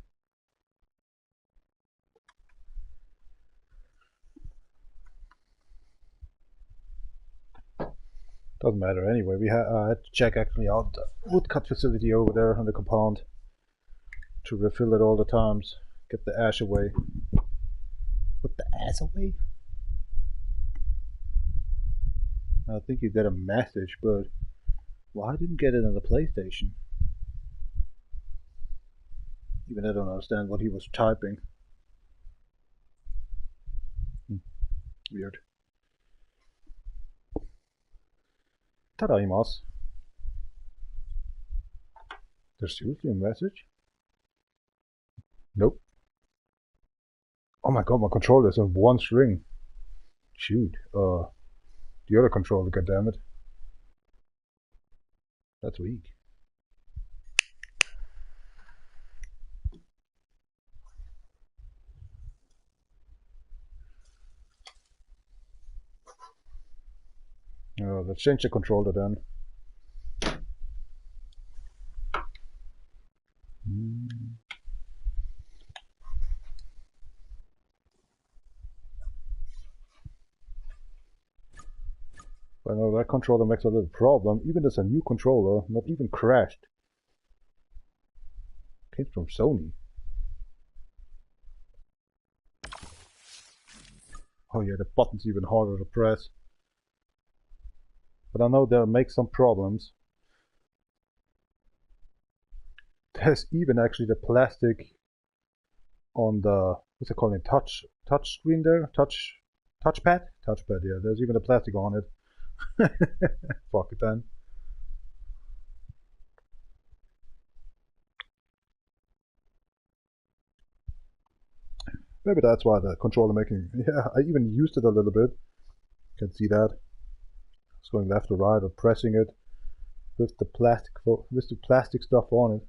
Doesn't matter anyway. We had to check actually out the woodcut facility over there on the compound to refill it all the times, get the ash away. Put the ash away? I think you got a message, but why didn't get it on the PlayStation? Even I don't understand what he was typing. Weird. Tadaimasu. There's seriously a message? Nope. Oh my god, my controller is on 1 string. Shoot. The other controller, goddammit. That's weak. Let's change the controller then. I know that controller makes a little problem. Even as a new controller, not even crashed. Came from Sony. Oh yeah, the button's even harder to press. But I know they'll make some problems. There's even actually the plastic on the, what's it called, touch screen there? Touchpad? Touchpad, yeah, there's even the plastic on it. Fuck it then. Maybe that's why the controller making, yeah, I even used it a little bit. You can see that. It's going left or right or pressing it with the plastic stuff on it.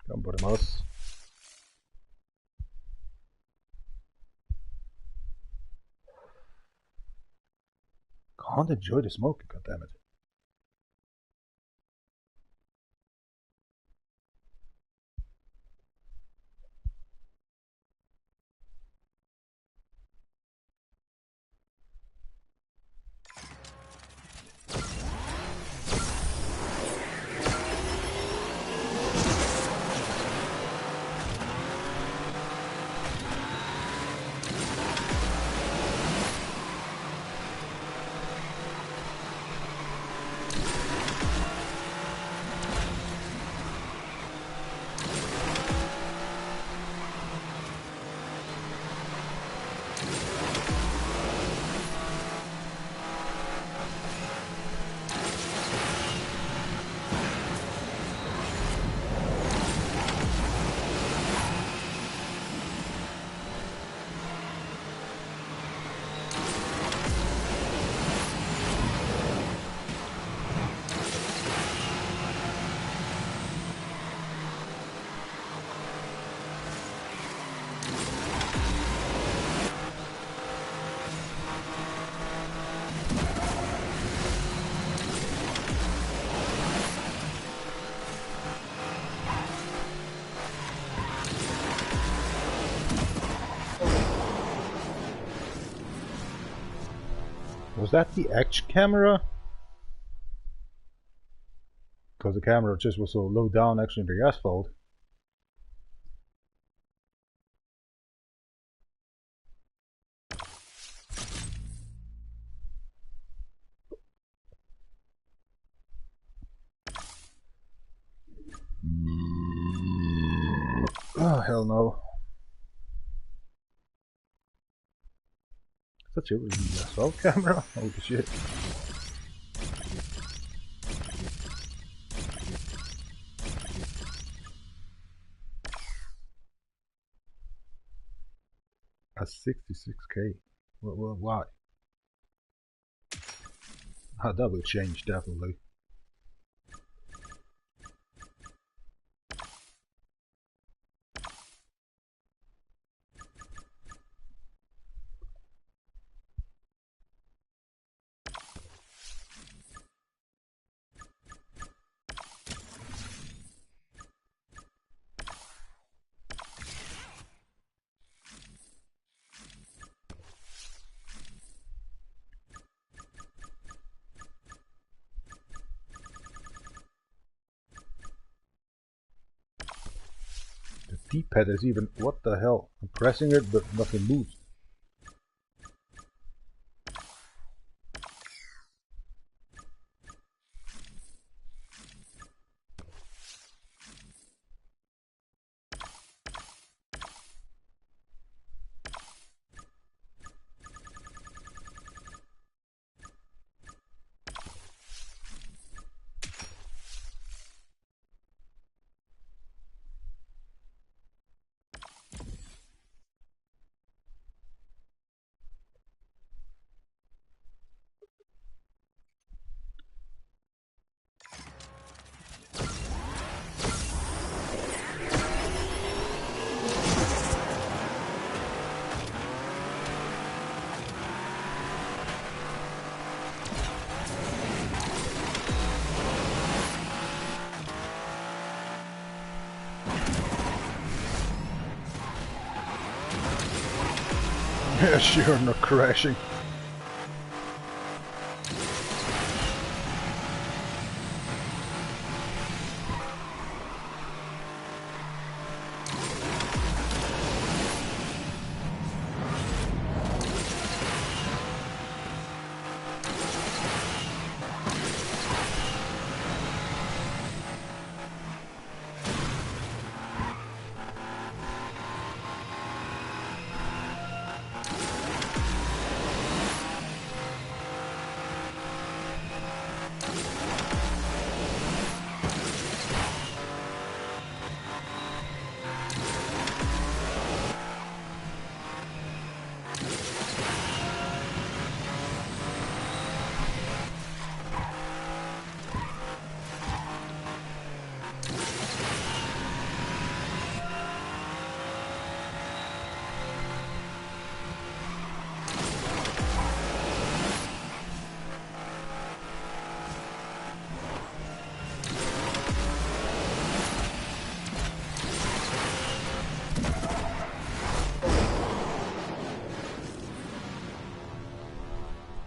Come på det mouse. Can't enjoy the smoking, goddammit. Was that the Acc camera? Because the camera just was so low down actually in the asphalt. Oh, hell no. Such a asphalt camera? Holy shit. A 66k. Well, why? Ah, that will change definitely. The D-pad is even, what the hell? I'm pressing it but nothing moves. Yeah, sure, not crashing.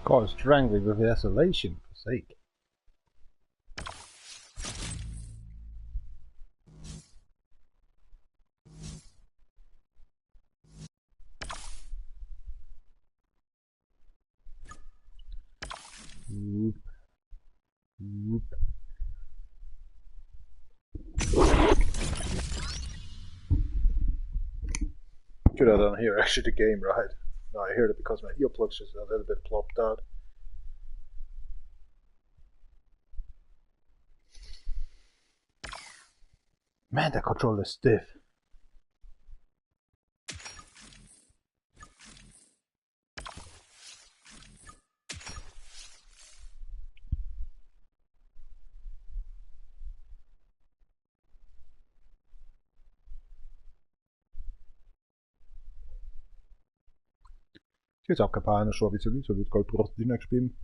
God, strangling with isolation, for sake. Whoop. Whoop. Should have done here actually the game, right? No, I heard it because my earplugs just a little bit plopped out. Man, the controller is stiff. Jetzt auch keine Chance, wie so wird Gold braucht die nächste spielen.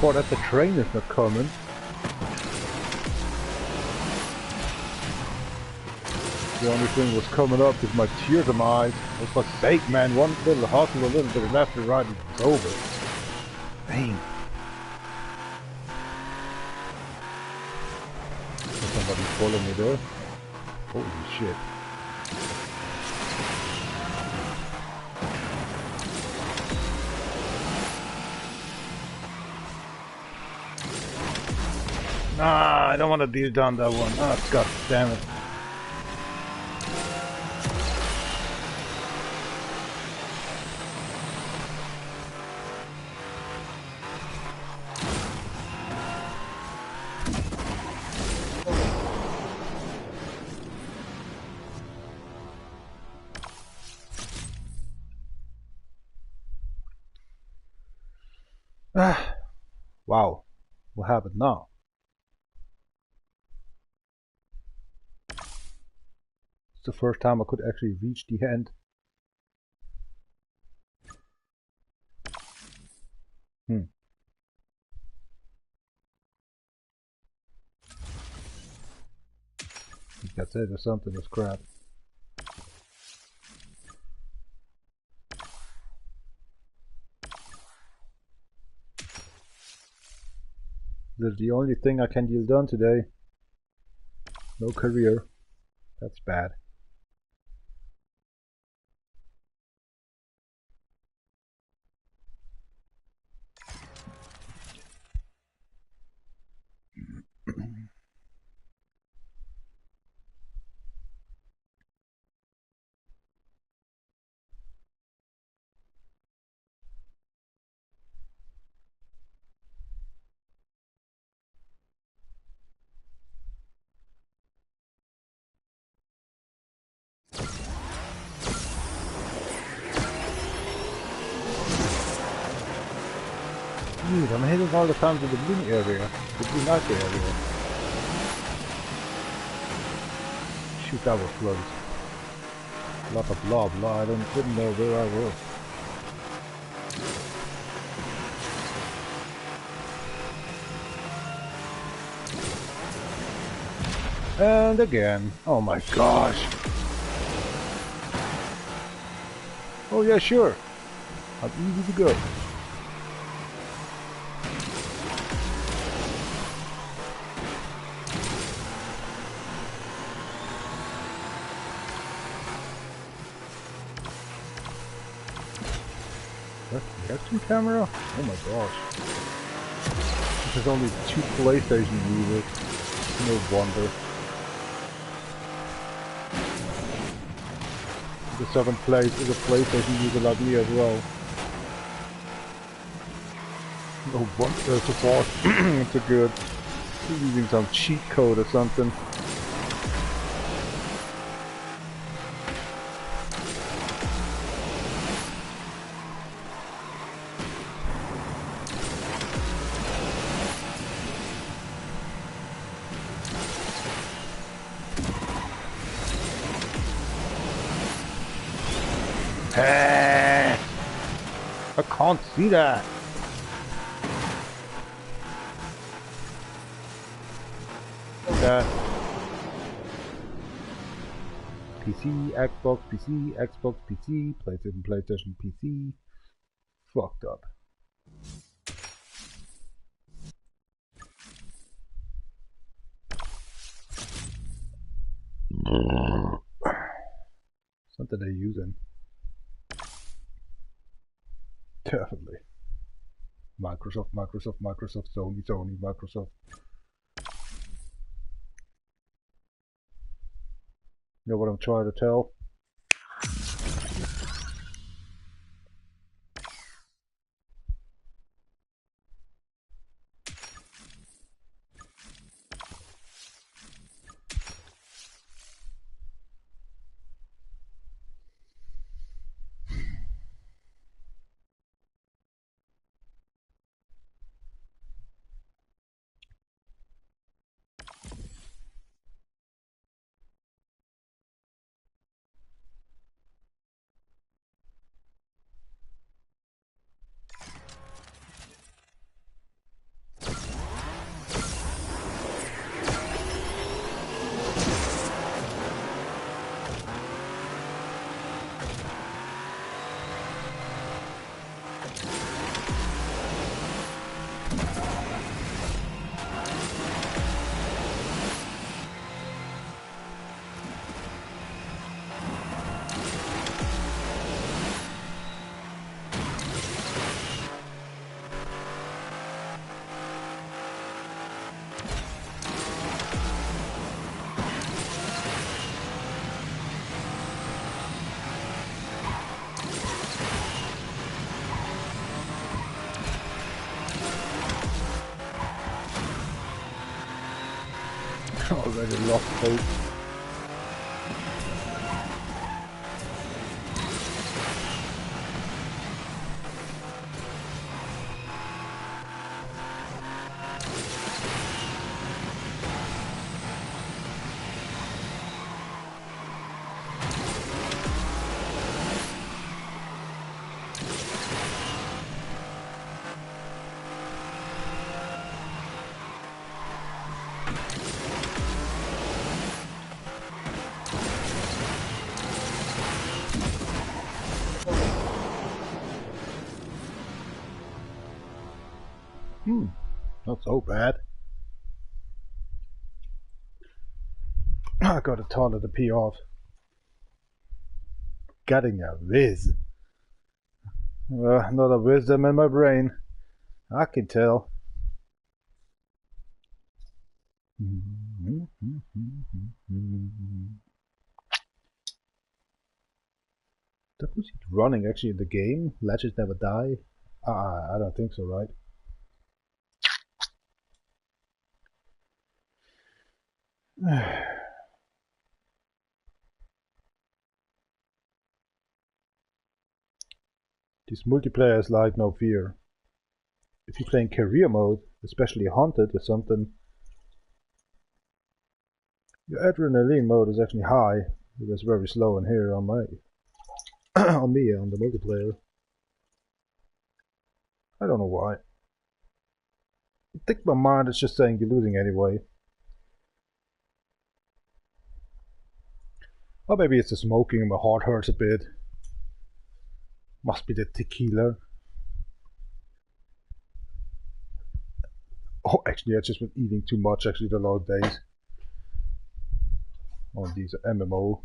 Or that the train is not coming. The only thing was coming up is my tears in my eyes. Oh, for sake, man, one little hustle, a little bit left and right, and it's over. Dang. There's somebody following me there. Holy shit. Nah, I don't want to deal down that one. Ah, oh, god damn it. Ah, wow. What happened now? The first time I could actually reach the end. That's it or something, that's crap. That's the only thing I can deal done today. No career. That's bad. Dude, I'm hitting all the time to the blue area, the blue night area. Shoot, that was close. Lot of blah blah, I didn't know where I was. And again. Oh my gosh. Oh yeah, sure. How easy to go. Reaction camera? Oh my gosh. There's only 2 PlayStation users. No wonder. The 7th place is a PlayStation user like me as well. Oh, what? There's a boss. It's a good. He's using some cheat code or something. Hey! I can't see that. Okay. PC, Xbox, PC, Xbox, PC, PlayStation, PC. Fucked up. Something they're using. Definitely. Microsoft, Sony, Microsoft. You know what I'm trying to tell? Already lost hope. Not so bad. I got a ton of the pee off. Getting a whiz. Not a wisdom in my brain. I can tell. That was it running actually in the game? Legends never die? I don't think so, right? This multiplayer is like no fear. If you play in career mode, especially haunted or something, your adrenaline mode is actually high. It was very slow in here on my on me on the multiplayer. I don't know why. I think my mind is just saying you're losing anyway. Or maybe it's the smoking and my heart hurts a bit. Must be the tequila. Oh, actually I just been eating too much actually the last days. On these MMO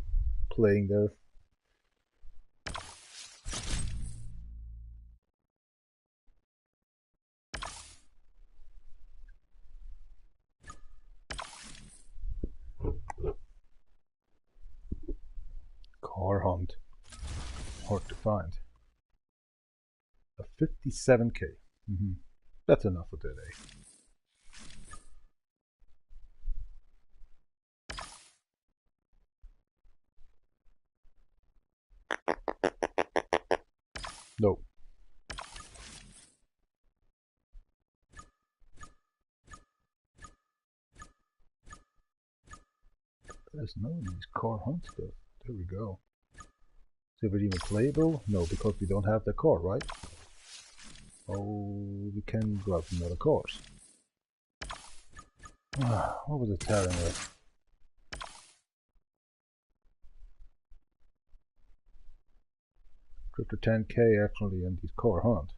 playing there. Car hunt. Hard to find. A 57k. That's enough for today. No. There's none of these car hunt stuff. There we go. Is it even playable? No, because we don't have the car, right? Oh, we can grab another cars. What was it telling us? Crypto 10k actually in these car hunt.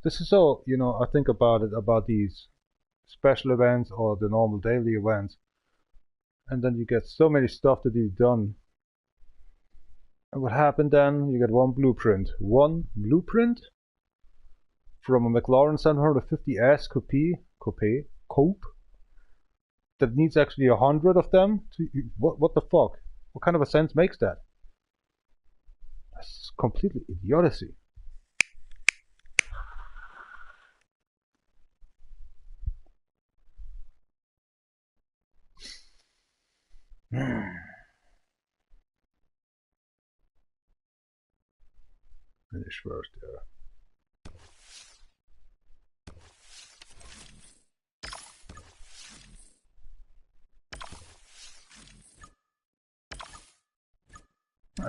This is all, you know, I think about it, about these special events or the normal daily events, and then you get so many stuff to be done. And what happened then? You get one blueprint from a McLaren 750S coupe that needs actually 100 of them. What the fuck? What kind of a sense makes that? That's completely idiocy. Finish first, yeah.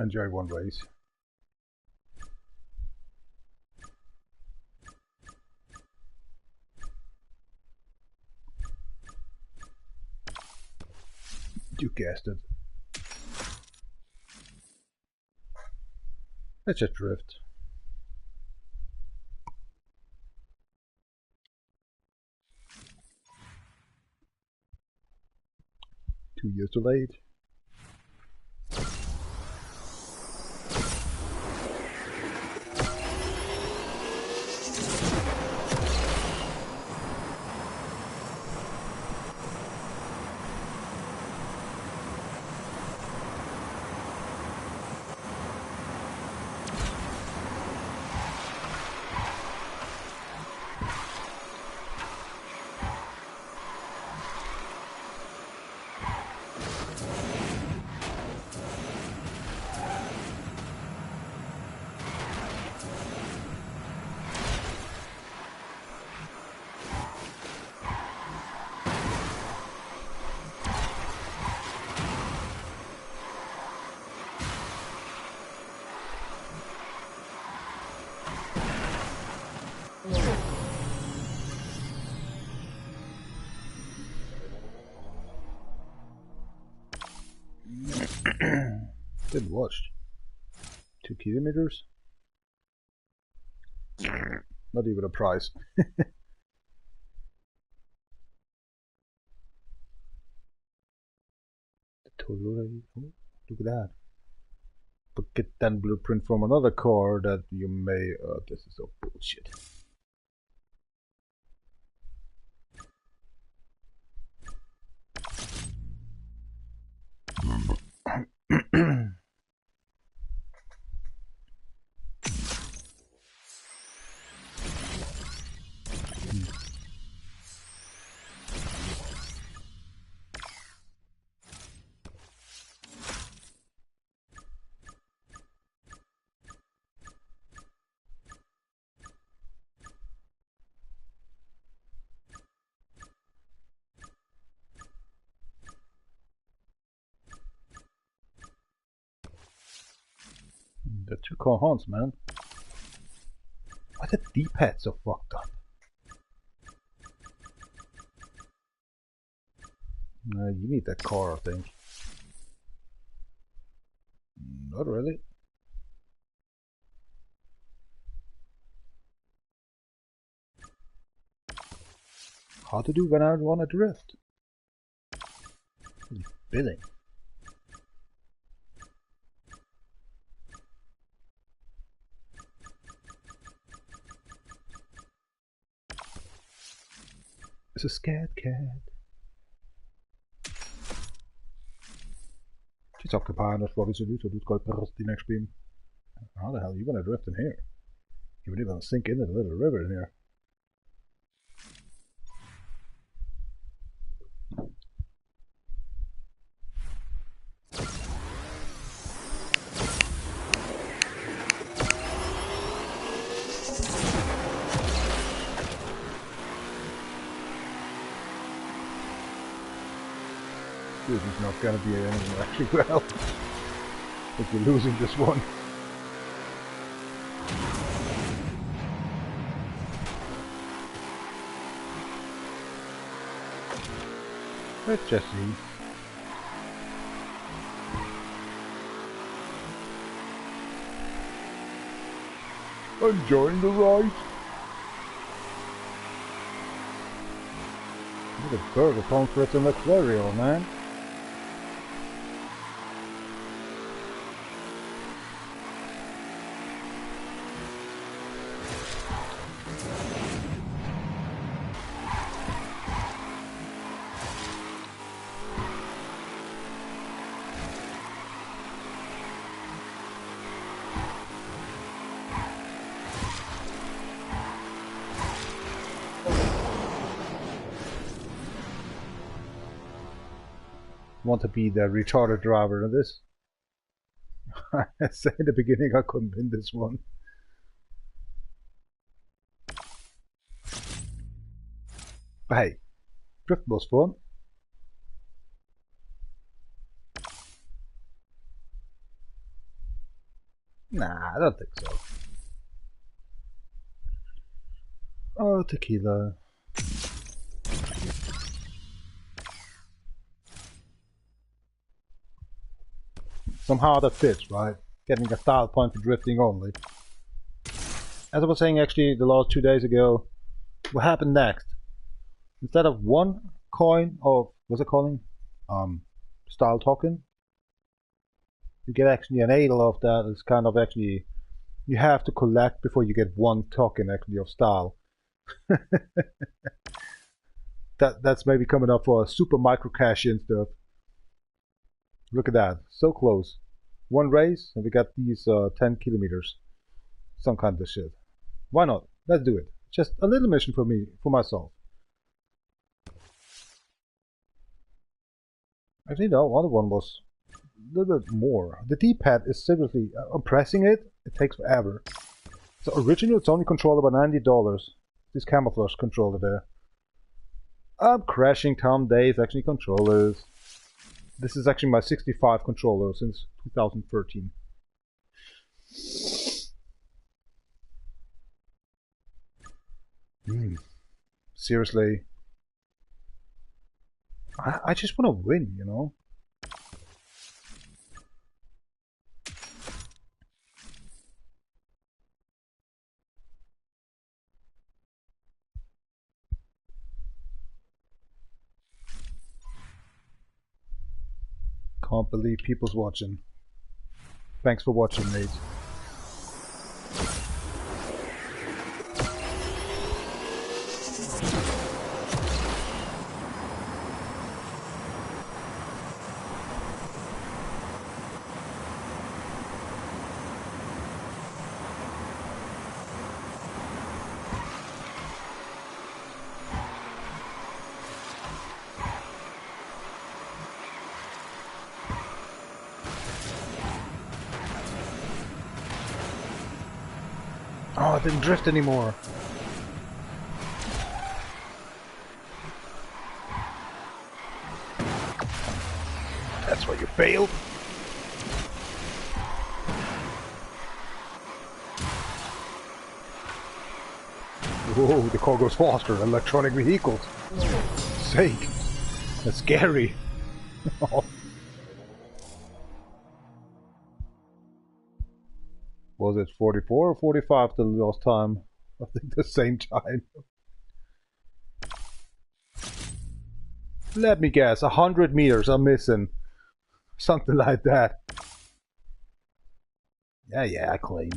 Enjoy one race. You guessed it. Let's just drift. 2 years delayed. Didn't watch. 2 kilometers? Not even a prize. Totally. Oh, look at that. But get that blueprint from another car that you may. This is so bullshit. The 2 car hunts, man. Why the D-pad so fucked up? You need that car, I think. Not really. How to do when I want to drift? Billing. It's a scared cat. She's occupying us what is it, so du skal bare din next beam. How the hell are you gonna drift in here? You would even sink into the little river in here. This is not going to be anything actually well. If we're losing this one. Let's just see. Enjoying the ride. Look at burger comforts in the aquarium, man. Want to be the retarded driver of this. I said in the beginning I couldn't win this one. But hey, drift was fun. Nah, I don't think so. Oh, tequila. Somehow that fits, right? Getting a style point for drifting only. As I was saying actually the last 2 days ago, what happened next? Instead of one coin of, what's it calling? Style token, you get actually an ALU of that. It's kind of actually, you have to collect before you get one token actually of style. That's maybe coming up for a super micro cash in stuff. Look at that, so close. One race and we got these 10 kilometers. Some kind of shit. Why not? Let's do it. Just a little mission for me, for myself. Actually no, other one was a little bit more. The D-pad is seriously, I'm pressing it, it takes forever. So originally it's only controlled by $90. This camouflage controller there. I'm crashing Tom Days actually controllers. This is actually my 65 controller since 2013. Seriously. I just want to win, you know? Can't believe people's watching. Thanks for watching, mate. Oh, it didn't drift anymore. That's why you failed. Whoa, the car goes faster. Electronic vehicles. Sake. That's scary. Was it 44 or 45 the last time? I think the same time. Let me guess, 100 meters I'm missing. Something like that. Yeah, I claim.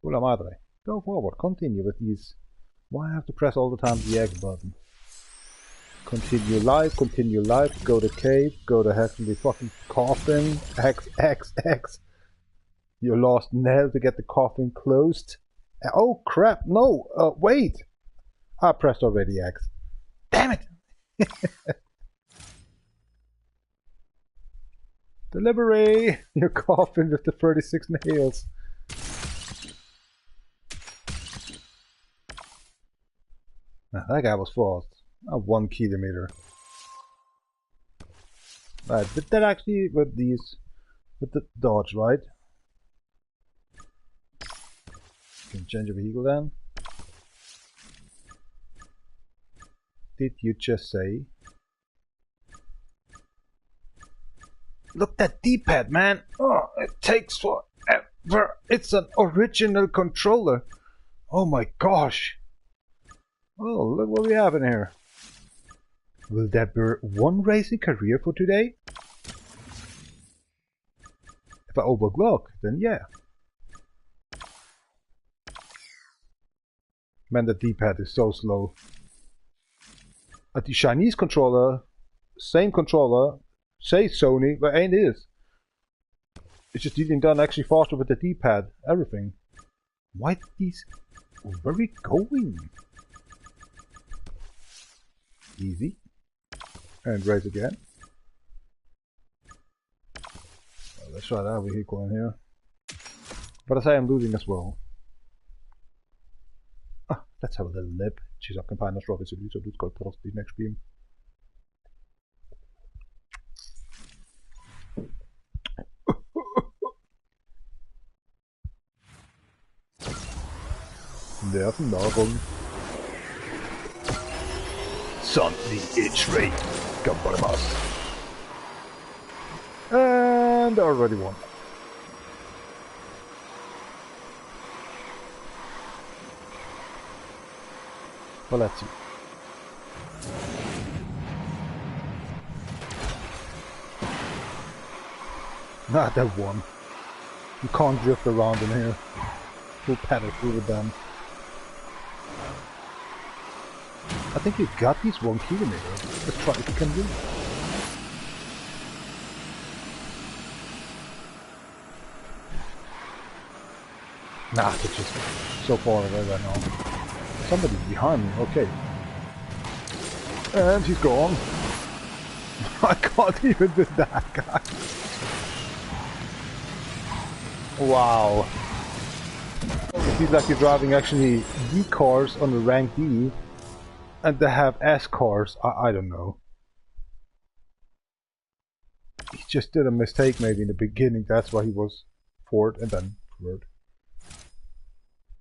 Pula madre. Go forward, continue with these. Why I have to press all the time the X button? Continue live, go to cave, go to heavenly fucking coffin, X. You lost nail to get the coffin closed. Oh crap, no, wait! I pressed already X. Damn it! Delivery! Your coffin with the 36 nails. Now, that guy was fast. 1 kilometer. Right, but that actually with the dodge, right? Can change your vehicle then. Did you just say? Look that D-pad, man! Oh, it takes forever. It's an original controller. Oh my gosh! Oh, look what we have in here. Will that be one racing career for today? If I overclock, then yeah. Man, the D-pad is so slow. The Chinese controller, same controller, say Sony, but ain't it? It's just getting done actually faster with the D-pad, everything. Why these? Where are we going? Easy. And raise again. Well, let's try that vehicle in here. But I say I'm losing as well. Let's have a little nip. Jeez, jag kan på annars så du ska ta oss till next stream. DęfNałiøn4Ręąl. Suddenly it's rain. Come for us. And already won. Well, let's see. Not that one. You can't drift around in here. We'll paddle through with them. I think you got these 1 kilometer. Let's try if you can do it. Nah, it's just so far away right now. Somebody's behind me, okay. And he's gone. I can't even do that, guy. Wow. It feels like you're driving actually D cars on the rank D. And they have S cars, I don't know. He just did a mistake maybe in the beginning, that's why he was forward and then forward.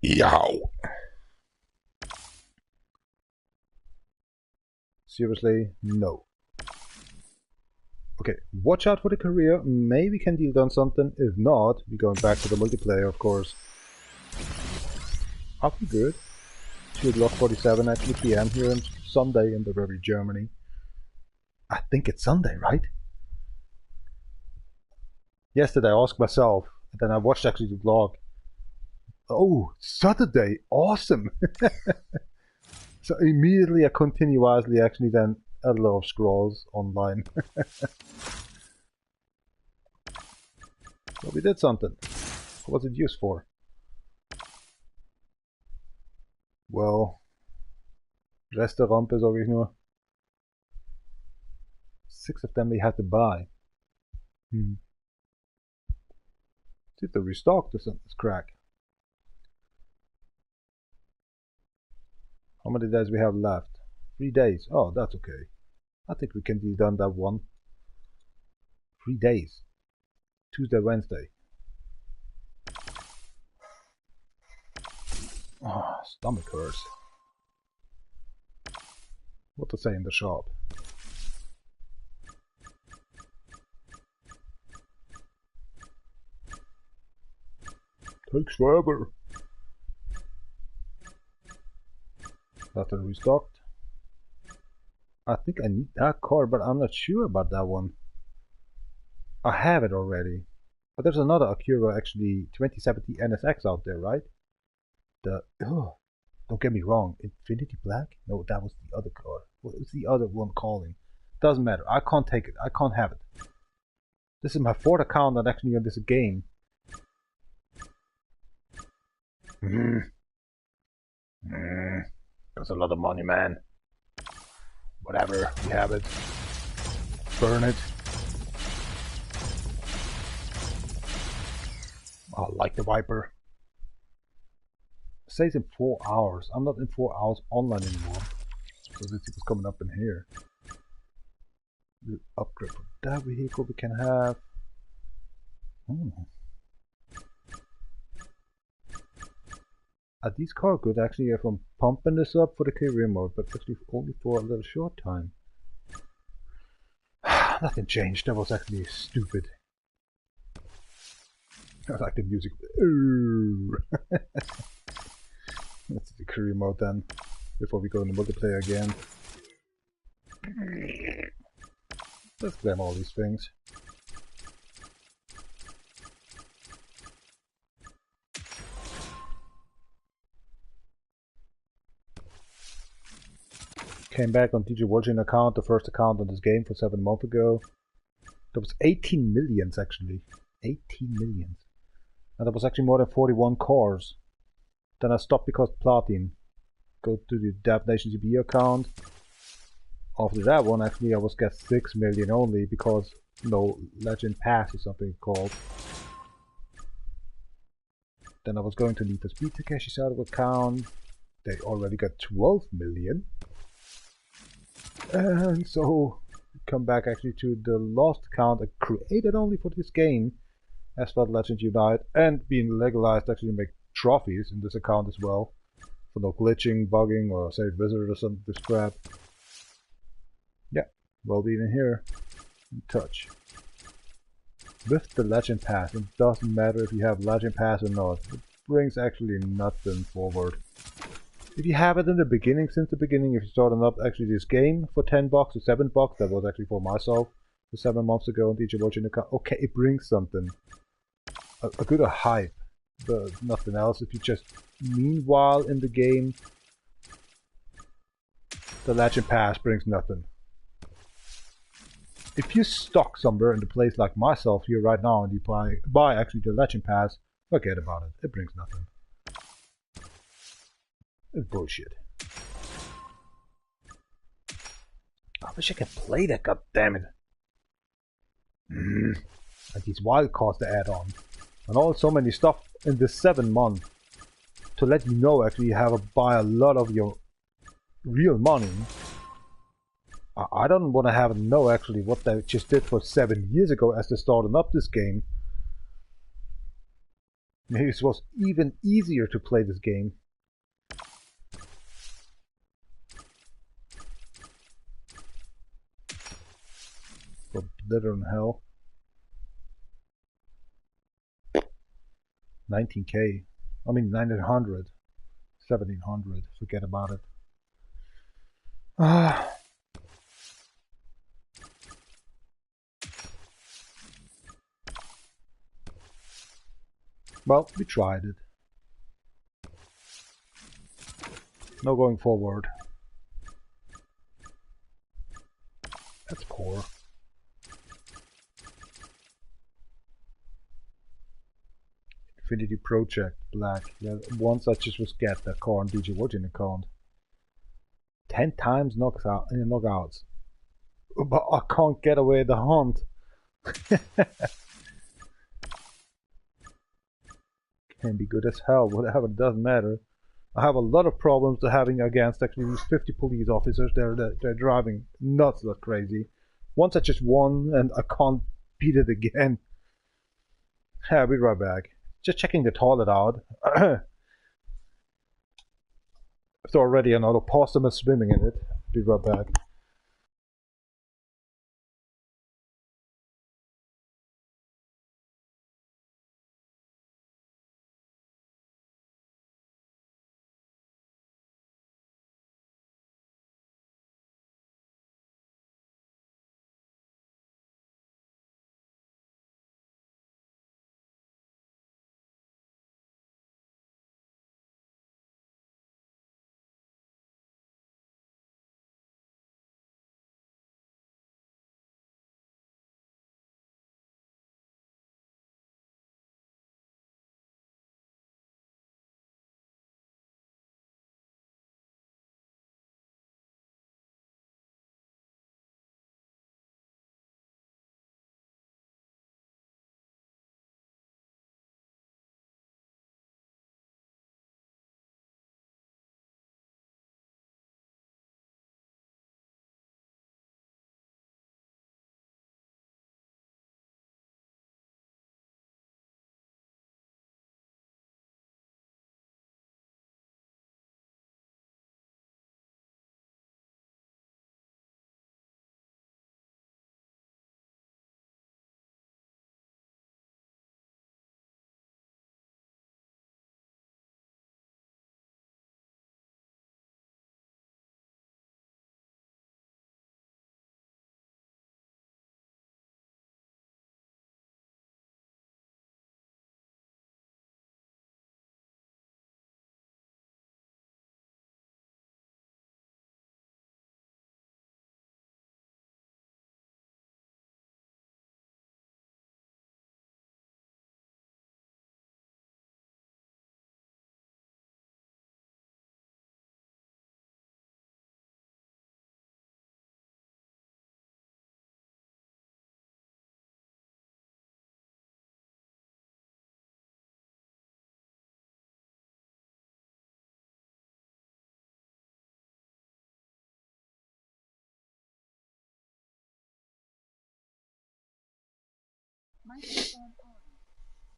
Yow! Seriously, no. Okay, watch out for the career, maybe can deal done something, if not, we're going back to the multiplayer of course. I'll be good. 2:47 actually PM here on Sunday in the very Germany. I think it's Sunday, right? Yesterday I asked myself, and then I watched actually the vlog. Oh, Saturday, awesome! So immediately I continuously actually then a lot of scrolls online. But we did something. What was it used for? Well, Restaurante sage ich nur. 6 of them we had to buy. See if they restocked or something. It's crack. How many days we have left? 3 days. Oh, that's okay. I think we can be done that one. 3 days. Tuesday, Wednesday. Oh, stomach hurts. What to say in the shop? Takes forever. Battery restocked. I think I need that car, but I'm not sure about that one. I have it already. But there's another Acura actually 2070 NSX out there, right? The don't get me wrong, Infinity Black? No, that was the other car. What is the other one calling? Doesn't matter. I can't take it. I can't have it. This is my 4th account that actually on this game. That's a lot of money, man. Whatever, we have it. Burn it. Oh, like the Viper. It says in 4 hours. I'm not in 4 hours online anymore. So this is coming up in here. The upgrade for that vehicle we can have. Are these cars good actually if I'm pumping this up for the career mode, but actually only for a little short time? Nothing changed, that was actually stupid. I like the music. Let's do the career mode then, before we go into multiplayer again. Let's claim all these things. Came back on DjVolgin account, the first account on this game for 7 months ago. There was 18 millions actually. 18 millions. And there was actually more than 41 cores. Then I stopped because Platin. Go to the DefNation4Real account. After that one actually I was get 6 million only because no Legend Pass or something called. Then I was going to Nitro'theBat to cash this out of account. They already got 12 million. And so come back actually to the last account I created only for this game, as well as Legend Unite, and being legalized actually make trophies in this account as well, for no glitching, bugging, or save wizard or something this crap. Yeah, well being in here, in touch. With the Legend Pass, it doesn't matter if you have Legend Pass or not, it brings actually nothing forward. If you have it in the beginning, since the beginning, if you started up actually this game for $10 or $7, that was actually for myself, for 7 months ago on DjVolgin account, okay, it brings something. A good hype, but nothing else. If you just meanwhile in the game, the Legend Pass brings nothing. If you stuck somewhere in the place like myself here right now and you buy actually the Legend Pass, forget about it. It brings nothing. It's bullshit. I wish I could play that, goddammit. And these wildcards to add on. And all so many stuff in this 7 months to let you know actually you have to buy a lot of your real money. I don't want to have to know actually what they just did for 7 years ago as they started up this game. Maybe it was even easier to play this game. For glitter and hell. 19k. I mean 1900. 1700. Forget about it. Well, we tried it. No going forward. That's poor. Infinity Project, black. Yeah, once I just was get that car on DjVolgin account. 10 times knockouts. But I can't get away the hunt. Can be good as hell, whatever, it doesn't matter. I have a lot of problems to having against actually these 50 police officers. They're driving nuts like crazy. Once I just won and I can't beat it again. I'll be right back. Just checking the toilet out. There's already another possum swimming in it. Be right back.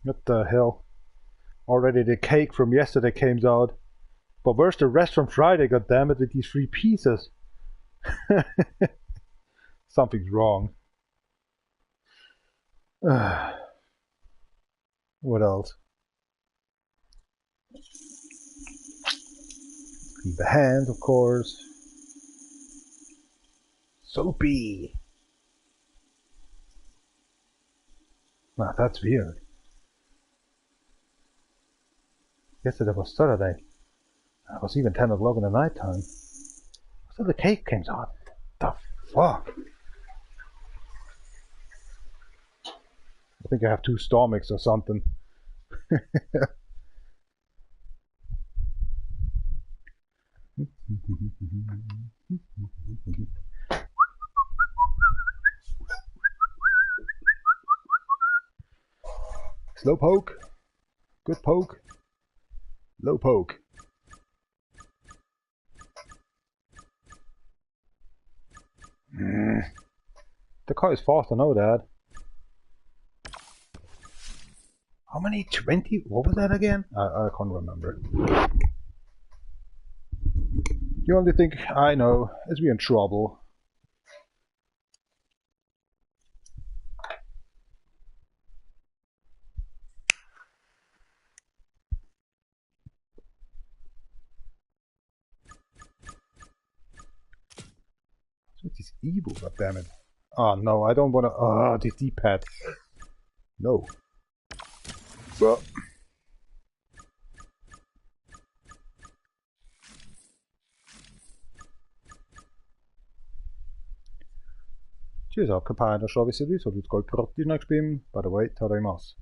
What the hell? Already the cake from yesterday came out. But where's the rest from Friday, goddammit, with these 3 pieces? Something's wrong. What else? Clean the hands, of course. Soapy. Wow, that's weird. Yesterday was Saturday. It was even 10 o'clock in the night time. So the cake came out. The fuck? I think I have 2 stomachs or something. Slow poke. Good poke. Low poke. The car is fast, I know that. How many? 20? What was that again? I can't remember. The only thing I know is we're in trouble. What's this evil, goddammit? Oh no, I don't wanna. Oh, this D-pad. No. Well. Cheers up, kapaj, da šlo bi se so tudi koj proti nakšpim, by the way, tadaimasu.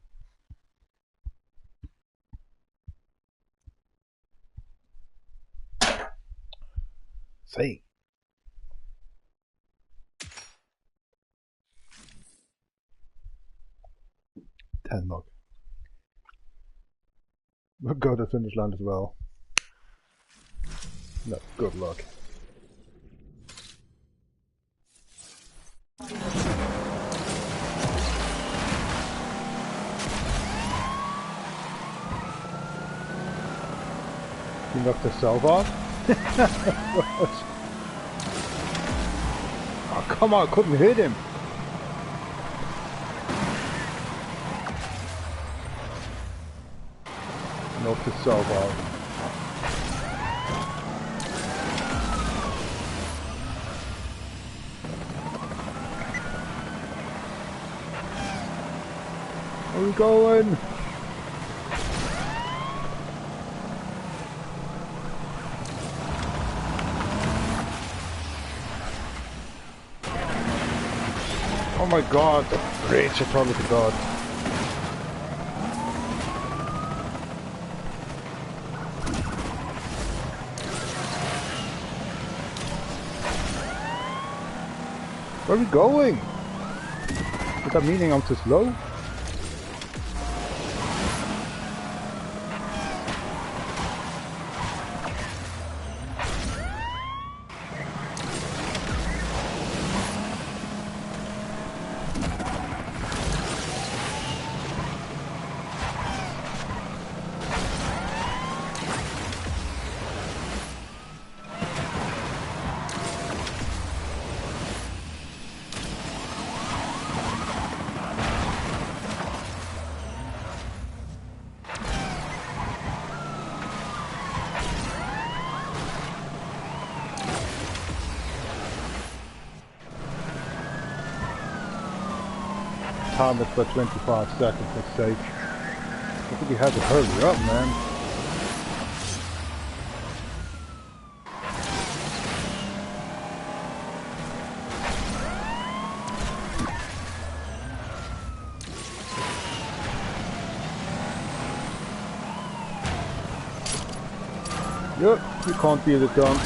Say. Tenlock. We'll go to finish line as well. No, good luck. You knocked yourself off? Oh, come on, I couldn't hit him. Knocked himself off. Where are we going? Oh my god, the bridge, I probably forgot. Where are we going? Is that meaning I'm too slow? Time it for 25 seconds, let's say. I think we had to hurry up, man. Yep, you can't deal it done.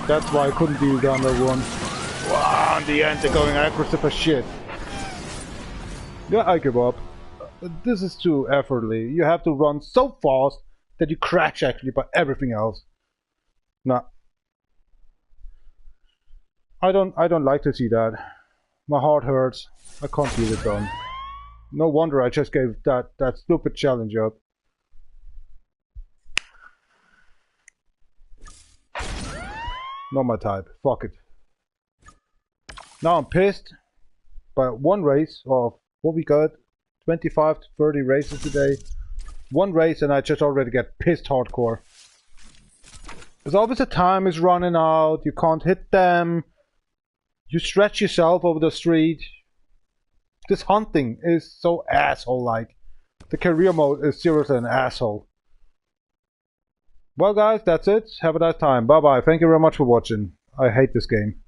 That's why I couldn't deal down that one. Wow, in the end they're going aggressive as shit. Yeah, I give up. This is too effortlessly. You have to run so fast that you crash actually by everything else. Nah. I don't like to see that. My heart hurts. I can't get it done. No wonder I just gave that stupid challenge up. Not my type. Fuck it. Now I'm pissed. By one race of what we got, 25 to 30 races today. One race and I just already get pissed hardcore. There's always a time is running out, you can't hit them, you stretch yourself over the street. This hunting is so asshole-like. The career mode is seriously an asshole. Well guys, that's it. Have a nice time. Bye bye. Thank you very much for watching. I hate this game.